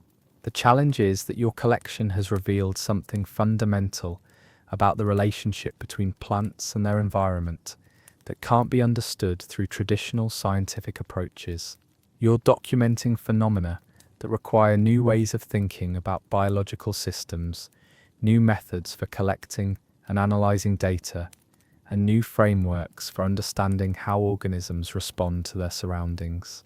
The challenge is that your collection has revealed something fundamental about the relationship between plants and their environment that can't be understood through traditional scientific approaches. You're documenting phenomena that require new ways of thinking about biological systems, new methods for collecting and analyzing data, and new frameworks for understanding how organisms respond to their surroundings.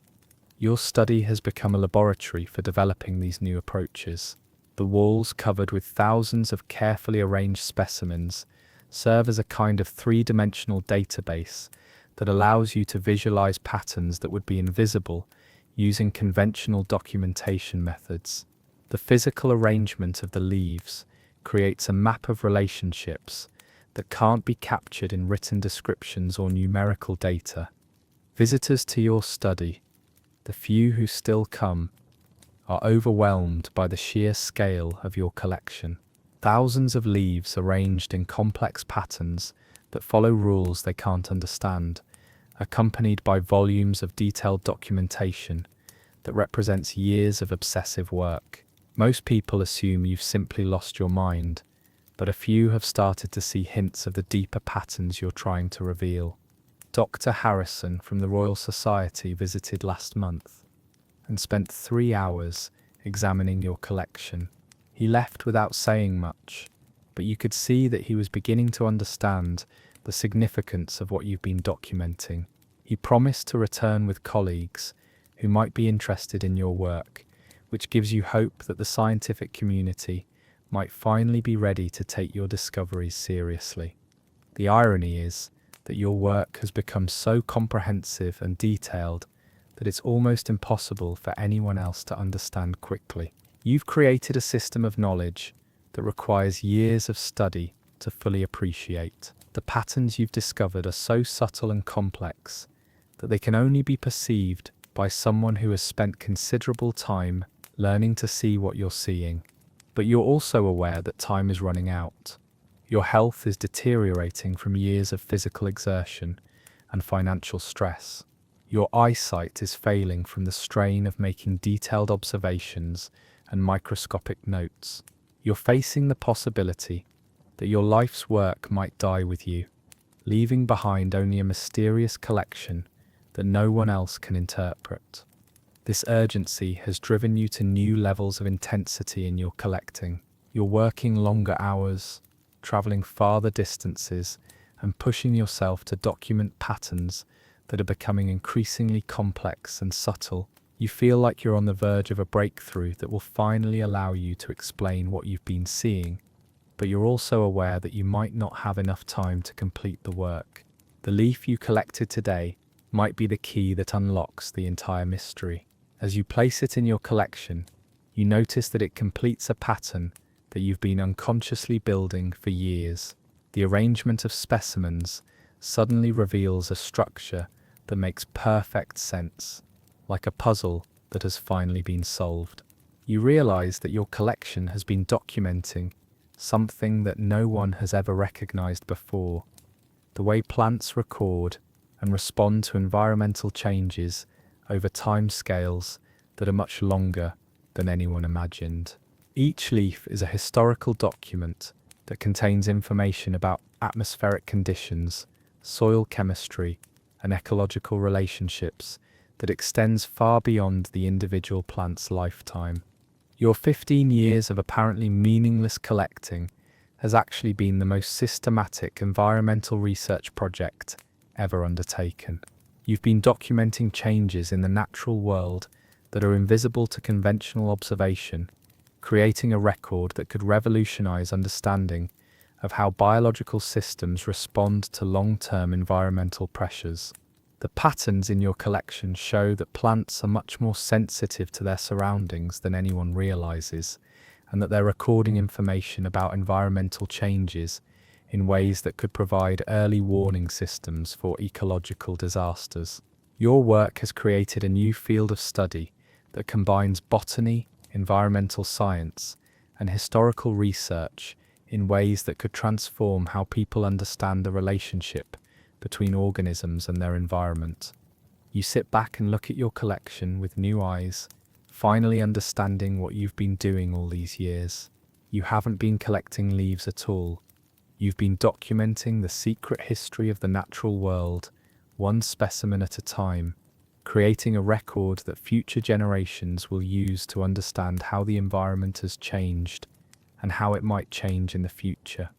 Your study has become a laboratory for developing these new approaches. The walls, covered with thousands of carefully arranged specimens, serve as a kind of three-dimensional database that allows you to visualize patterns that would be invisible using conventional documentation methods. The physical arrangement of the leaves creates a map of relationships that can't be captured in written descriptions or numerical data. Visitors to your study, the few who still come, are overwhelmed by the sheer scale of your collection. Thousands of leaves arranged in complex patterns that follow rules they can't understand, accompanied by volumes of detailed documentation that represents years of obsessive work. Most people assume you've simply lost your mind, but a few have started to see hints of the deeper patterns you're trying to reveal. Dr. Harrison from the Royal Society visited last month and spent 3 hours examining your collection. He left without saying much, but you could see that he was beginning to understand the significance of what you've been documenting. He promised to return with colleagues who might be interested in your work, which gives you hope that the scientific community might finally be ready to take your discoveries seriously. The irony is that your work has become so comprehensive and detailed that it's almost impossible for anyone else to understand quickly. You've created a system of knowledge that requires years of study to fully appreciate. The patterns you've discovered are so subtle and complex that they can only be perceived by someone who has spent considerable time learning to see what you're seeing. But you're also aware that time is running out. Your health is deteriorating from years of physical exertion and financial stress. Your eyesight is failing from the strain of making detailed observations and microscopic notes. You're facing the possibility that your life's work might die with you, leaving behind only a mysterious collection that no one else can interpret. This urgency has driven you to new levels of intensity in your collecting. You're working longer hours, traveling farther distances, and pushing yourself to document patterns that are becoming increasingly complex and subtle. You feel like you're on the verge of a breakthrough that will finally allow you to explain what you've been seeing, but you're also aware that you might not have enough time to complete the work. The leaf you collected today might be the key that unlocks the entire mystery. As you place it in your collection, you notice that it completes a pattern that you've been unconsciously building for years. The arrangement of specimens suddenly reveals a structure that makes perfect sense, like a puzzle that has finally been solved. You realize that your collection has been documenting something that no one has ever recognized before: the way plants record and respond to environmental changes over timescales that are much longer than anyone imagined. Each leaf is a historical document that contains information about atmospheric conditions, soil chemistry, and ecological relationships that extends far beyond the individual plant's lifetime. Your 15 years of apparently meaningless collecting has actually been the most systematic environmental research project ever undertaken. You've been documenting changes in the natural world that are invisible to conventional observation, creating a record that could revolutionize understanding of how biological systems respond to long-term environmental pressures. The patterns in your collection show that plants are much more sensitive to their surroundings than anyone realizes, and that they're recording information about environmental changes in ways that could provide early warning systems for ecological disasters. Your work has created a new field of study that combines botany, environmental science, and historical research in ways that could transform how people understand the relationship between organisms and their environment. You sit back and look at your collection with new eyes, finally understanding what you've been doing all these years. You haven't been collecting leaves at all. You've been documenting the secret history of the natural world, one specimen at a time, creating a record that future generations will use to understand how the environment has changed and how it might change in the future.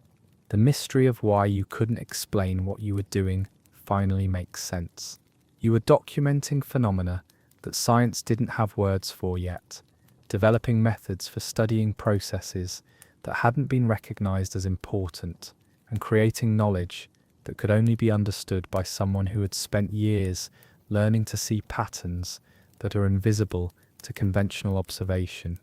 The mystery of why you couldn't explain what you were doing finally makes sense. You were documenting phenomena that science didn't have words for yet, developing methods for studying processes that hadn't been recognized as important, and creating knowledge that could only be understood by someone who had spent years learning to see patterns that are invisible to conventional observation.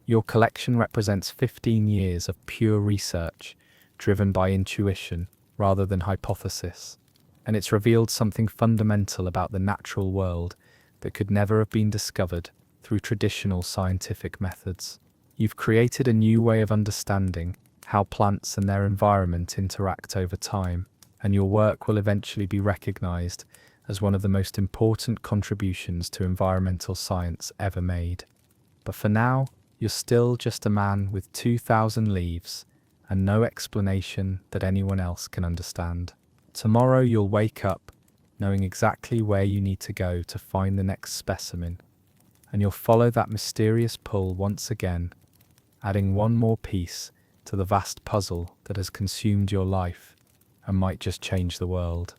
Your collection represents 15 years of pure research, driven by intuition rather than hypothesis, and it's revealed something fundamental about the natural world that could never have been discovered through traditional scientific methods. You've created a new way of understanding how plants and their environment interact over time, and your work will eventually be recognized as one of the most important contributions to environmental science ever made. But for now, you're still just a man with 2,000 leaves and no explanation that anyone else can understand. Tomorrow you'll wake up knowing exactly where you need to go to find the next specimen, and you'll follow that mysterious pull once again, adding one more piece to the vast puzzle that has consumed your life and might just change the world.